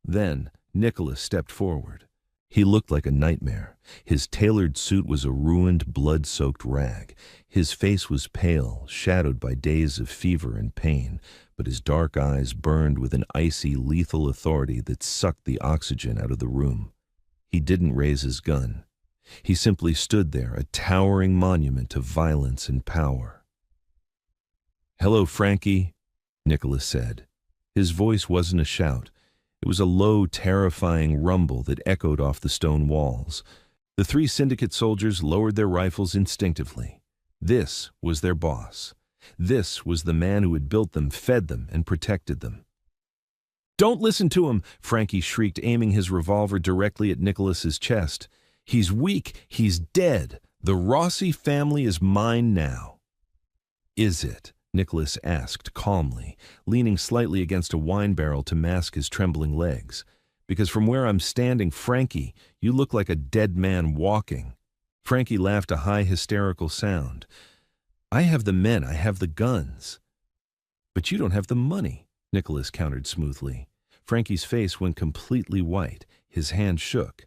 Then Nicholas stepped forward. He looked like a nightmare. His tailored suit was a ruined, blood-soaked rag. His face was pale, shadowed by days of fever and pain, but his dark eyes burned with an icy, lethal authority that sucked the oxygen out of the room. He didn't raise his gun. He simply stood there, a towering monument to violence and power. "Hello, Frankie," Nicholas said. His voice wasn't a shout. It was a low, terrifying rumble that echoed off the stone walls. The 3 syndicate soldiers lowered their rifles instinctively. This was their boss. This was the man who had built them, fed them, and protected them. "Don't listen to him!" Frankie shrieked, aiming his revolver directly at Nicholas's chest. "He's weak. He's dead. The Rossi family is mine now." "Is it?" Nicholas asked calmly, leaning slightly against a wine barrel to mask his trembling legs. "Because from where I'm standing, Frankie, you look like a dead man walking." Frankie laughed, a high, hysterical sound. "I have the men, I have the guns." "But you don't have the money," Nicholas countered smoothly. Frankie's face went completely white. His hand shook.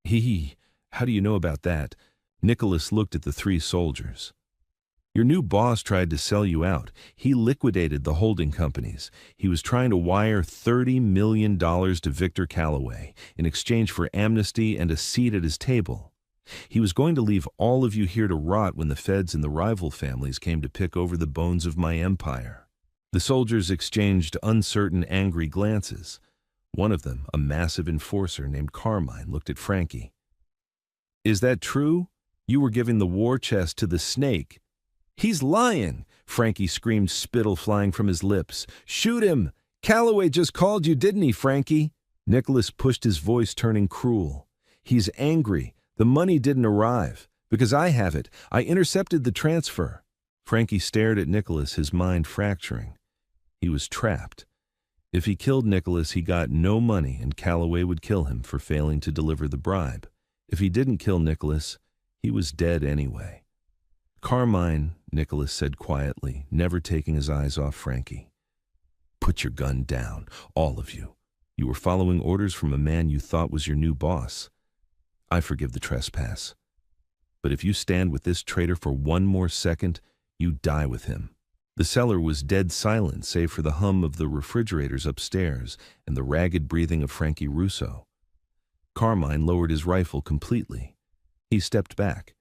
How do you know about that?" Nicholas looked at the 3 soldiers. "Your new boss tried to sell you out. He liquidated the holding companies. He was trying to wire $30 million to Victor Calloway in exchange for amnesty and a seat at his table. He was going to leave all of you here to rot when the feds and the rival families came to pick over the bones of my empire." The soldiers exchanged uncertain, angry glances. One of them, a massive enforcer named Carmine, looked at Frankie. "Is that true? You were giving the war chest to the snake." "He's lying!" Frankie screamed, spittle flying from his lips. "Shoot him! Calloway just called you, didn't he, Frankie?" Nicholas pushed his voice, turning cruel. "He's angry. The money didn't arrive, because I have it. I intercepted the transfer. Frankie stared at Nicholas, his mind fracturing. He was trapped. If he killed Nicholas, he got no money, and Calloway would kill him for failing to deliver the bribe. If he didn't kill Nicholas, he was dead anyway. Carmine, Nicholas said quietly, never taking his eyes off Frankie. Put your gun down, all of you. You were following orders from a man you thought was your new boss. I forgive the trespass. But if you stand with this traitor for one more second, you die with him. The cellar was dead silent save for the hum of the refrigerators upstairs and the ragged breathing of Frankie Russo. Carmine lowered his rifle completely. He stepped back.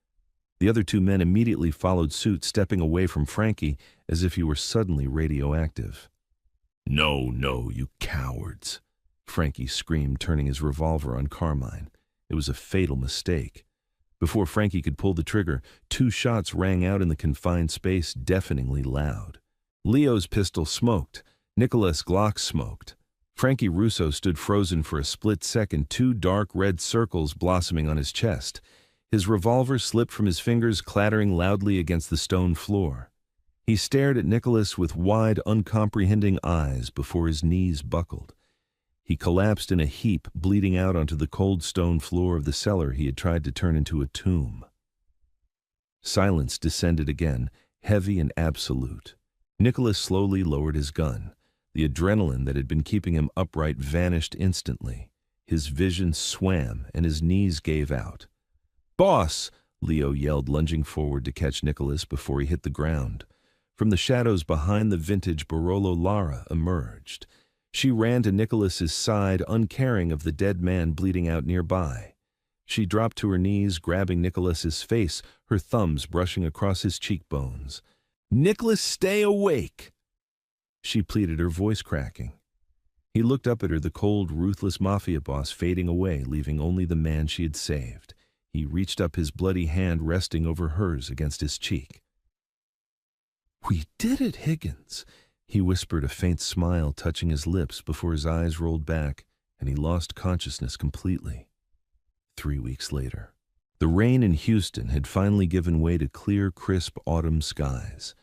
The other two men immediately followed suit, stepping away from Frankie as if he were suddenly radioactive. No, no, you cowards, Frankie screamed, turning his revolver on Carmine. It was a fatal mistake. Before Frankie could pull the trigger, two shots rang out in the confined space, deafeningly loud. Leo's pistol smoked. Nicholas' Glock smoked. Frankie Russo stood frozen for a split second, two dark red circles blossoming on his chest. His revolver slipped from his fingers, clattering loudly against the stone floor. He stared at Nicholas with wide, uncomprehending eyes before his knees buckled. He collapsed in a heap, bleeding out onto the cold stone floor of the cellar he had tried to turn into a tomb. Silence descended again, heavy and absolute. Nicholas slowly lowered his gun. The adrenaline that had been keeping him upright vanished instantly. His vision swam and his knees gave out. "Boss!" Leo yelled, lunging forward to catch Nicholas before he hit the ground. From the shadows behind the vintage Barolo, Lara emerged. She ran to Nicholas's side, uncaring of the dead man bleeding out nearby. She dropped to her knees, grabbing Nicholas's face, her thumbs brushing across his cheekbones. "Nicholas, stay awake!" She pleaded, her voice cracking. He looked up at her, the cold, ruthless mafia boss fading away, leaving only the man she had saved. He reached up, his bloody hand resting over hers against his cheek. "We did it, Higgins," he whispered, a faint smile touching his lips before his eyes rolled back and he lost consciousness completely. 3 weeks later. The rain in Houston had finally given way to clear, crisp autumn skies.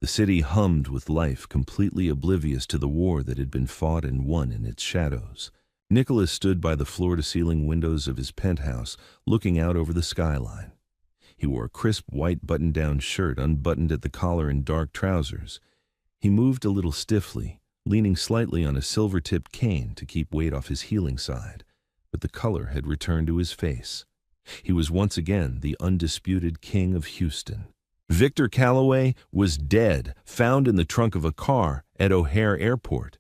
The city hummed with life, completely oblivious to the war that had been fought and won in its shadows. Nicholas stood by the floor-to-ceiling windows of his penthouse, looking out over the skyline. He wore a crisp white button-down shirt, unbuttoned at the collar, and dark trousers. He moved a little stiffly, leaning slightly on a silver-tipped cane to keep weight off his healing side, but the color had returned to his face. He was once again the undisputed king of Houston. Victor Calloway was dead, found in the trunk of a car at O'Hare Airport.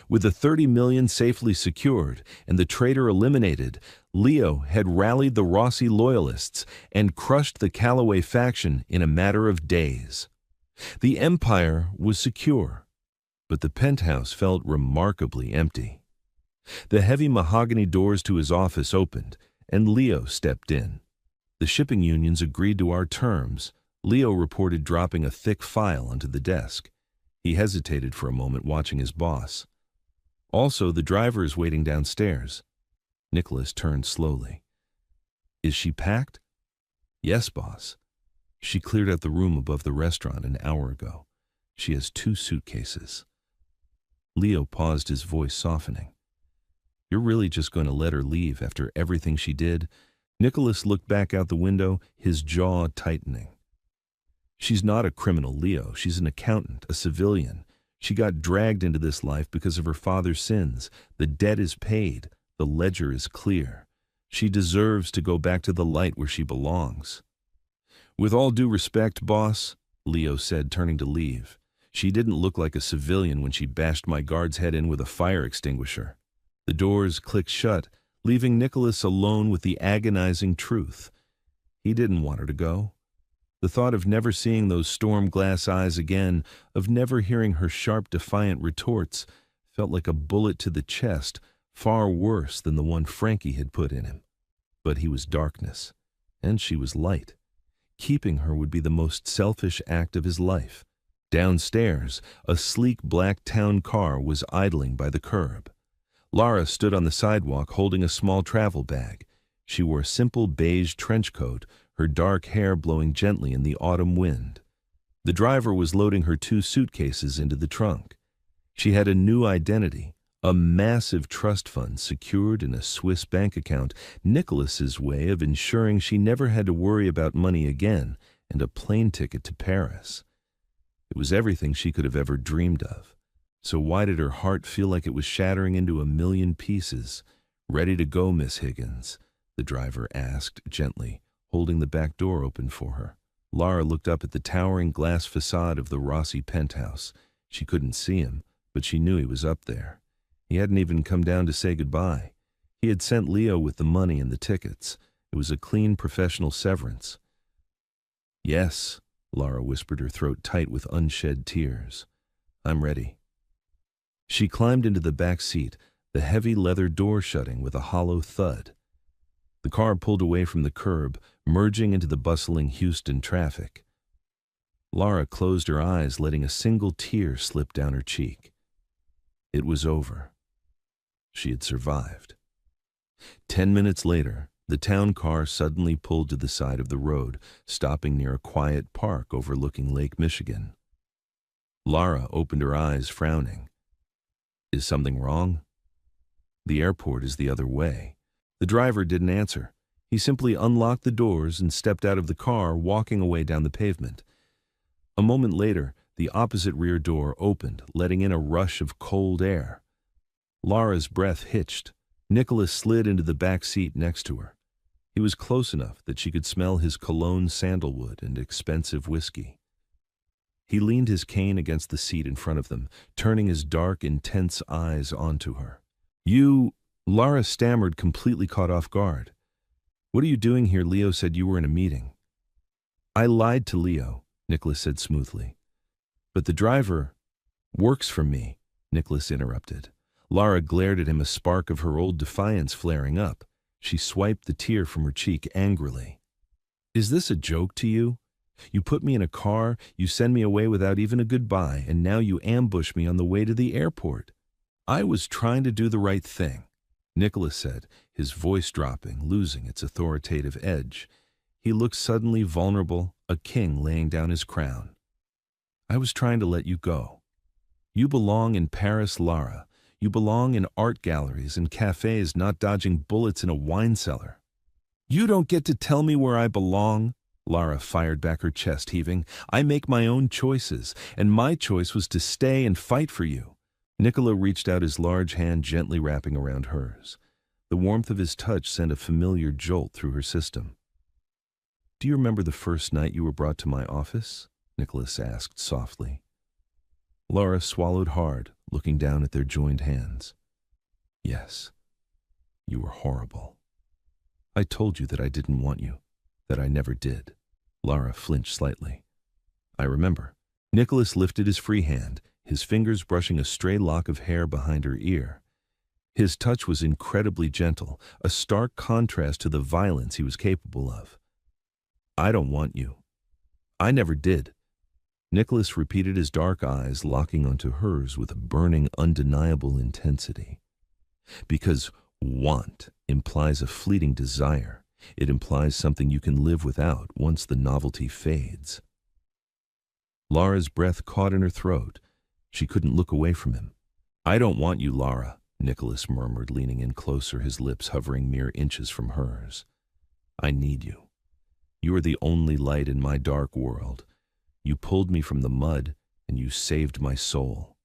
With the $30 million safely secured and the traitor eliminated, Leo had rallied the Rossi loyalists and crushed the Calloway faction in a matter of days. The empire was secure, but the penthouse felt remarkably empty. The heavy mahogany doors to his office opened, and Leo stepped in. "The shipping unions agreed to our terms," Leo reported, dropping a thick file onto the desk. He hesitated for a moment, watching his boss. "Also, the driver is waiting downstairs." Nicholas turned slowly. "Is she packed?" "Yes, boss. She cleared out the room above the restaurant an hour ago. She has 2 suitcases. Leo paused, his voice softening. "You're really just going to let her leave after everything she did?" Nicholas looked back out the window, his jaw tightening. "She's not a criminal, Leo. She's an accountant, a civilian. She got dragged into this life because of her father's sins. The debt is paid. The ledger is clear. She deserves to go back to the light where she belongs." "With all due respect, boss," Leo said, turning to leave, "she didn't look like a civilian when she bashed my guard's head in with a fire extinguisher." The doors clicked shut, leaving Nicholas alone with the agonizing truth. He didn't want her to go. The thought of never seeing those storm glass eyes again, of never hearing her sharp, defiant retorts, felt like a bullet to the chest, far worse than the one Frankie had put in him. But he was darkness, and she was light. Keeping her would be the most selfish act of his life. Downstairs, a sleek black town car was idling by the curb. Lara stood on the sidewalk holding a small travel bag. She wore a simple beige trench coat, her dark hair blowing gently in the autumn wind. The driver was loading her 2 suitcases into the trunk. She had a new identity, a massive trust fund secured in a Swiss bank account, Nicholas's way of ensuring she never had to worry about money again, and a plane ticket to Paris. It was everything she could have ever dreamed of. So why did her heart feel like it was shattering into a million pieces? "Ready to go, Miss Higgins?" the driver asked gently, holding the back door open for her. Lara looked up at the towering glass facade of the Rossi penthouse. She couldn't see him, but she knew he was up there. He hadn't even come down to say goodbye. He had sent Leo with the money and the tickets. It was a clean professional severance. "Yes," Lara whispered, her throat tight with unshed tears. "I'm ready." She climbed into the back seat, the heavy leather door shutting with a hollow thud. The car pulled away from the curb, merging into the bustling Houston traffic. Lara closed her eyes, letting a single tear slip down her cheek. It was over. She had survived. 10 minutes later, the town car suddenly pulled to the side of the road, stopping near a quiet park overlooking Lake Michigan. Lara opened her eyes, frowning. "Is something wrong?" "The airport is the other way." The driver didn't answer. He simply unlocked the doors and stepped out of the car, walking away down the pavement. A moment later, the opposite rear door opened, letting in a rush of cold air. Lara's breath hitched. Nicholas slid into the back seat next to her. He was close enough that she could smell his cologne sandalwood and expensive whiskey. He leaned his cane against the seat in front of them, turning his dark, intense eyes onto her. Lara stammered, completely caught off guard. "What are you doing here? Leo said you were in a meeting." "I lied to Leo," Nicholas said smoothly. "But the driver works for me," Nicholas interrupted. Lara glared at him, a spark of her old defiance flaring up. She swiped the tear from her cheek angrily. "Is this a joke to you? You put me in a car, you send me away without even a goodbye, and now you ambush me on the way to the airport." "I was trying to do the right thing," Nicholas said, his voice dropping, losing its authoritative edge. He looked suddenly vulnerable, a king laying down his crown. "I was trying to let you go. You belong in Paris, Lara. You belong in art galleries and cafes, not dodging bullets in a wine cellar." "You don't get to tell me where I belong," Lara fired back, her chest heaving. "I make my own choices, and my choice was to stay and fight for you." Nicola reached out his large hand, gently wrapping around hers. The warmth of his touch sent a familiar jolt through her system. "Do you remember the first night you were brought to my office?" Nicholas asked softly. Lara swallowed hard, looking down at their joined hands. "Yes, you were horrible. I told you that I didn't want you, that I never did." Lara flinched slightly. "I remember." Nicholas lifted his free hand, his fingers brushing a stray lock of hair behind her ear. His touch was incredibly gentle, a stark contrast to the violence he was capable of. "I don't want you. I never did." Nicholas repeated, his dark eyes locking onto hers with a burning, undeniable intensity. "Because want implies a fleeting desire. It implies something you can live without once the novelty fades." Lara's breath caught in her throat. She couldn't look away from him. "I don't want you, Lara," Nicholas murmured, leaning in closer, his lips hovering mere inches from hers. "I need you. You are the only light in my dark world. You pulled me from the mud, and you saved my soul.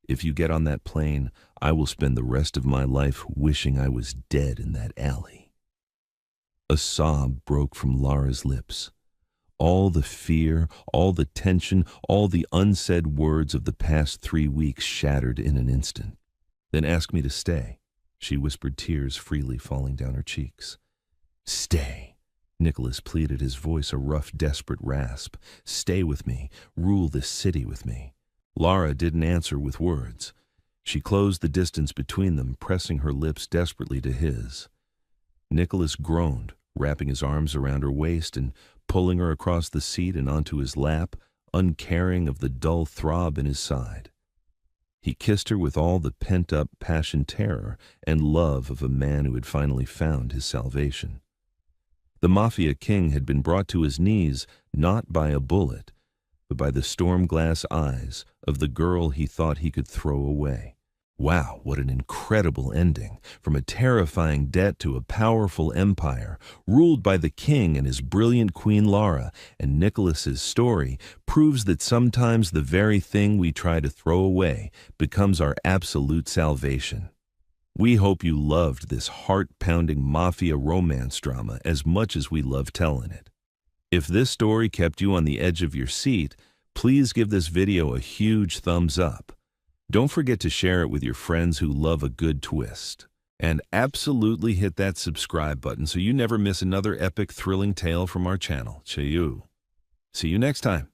If you get on that plane, I will spend the rest of my life wishing I was dead in that alley." A sob broke from Lara's lips. All the fear, all the tension, all the unsaid words of the past 3 weeks shattered in an instant. "Then ask me to stay," she whispered, tears freely falling down her cheeks. "Stay," Nicholas pleaded, his voice a rough, desperate rasp. "Stay with me. Rule this city with me." Lara didn't answer with words. She closed the distance between them, pressing her lips desperately to his. Nicholas groaned, wrapping his arms around her waist and pulling her across the seat and onto his lap, uncaring of the dull throb in his side. He kissed her with all the pent-up passion, terror, and love of a man who had finally found his salvation. The Mafia king had been brought to his knees not by a bullet, but by the storm-glass eyes of the girl he thought he could throw away. Wow, what an incredible ending. From a terrifying debt to a powerful empire, ruled by the king and his brilliant Queen Lara, and Nicholas's story proves that sometimes the very thing we try to throw away becomes our absolute salvation. We hope you loved this heart-pounding mafia romance drama as much as we love telling it. If this story kept you on the edge of your seat, please give this video a huge thumbs up. Don't forget to share it with your friends who love a good twist. And absolutely hit that subscribe button so you never miss another epic, thrilling tale from our channel. See you next time.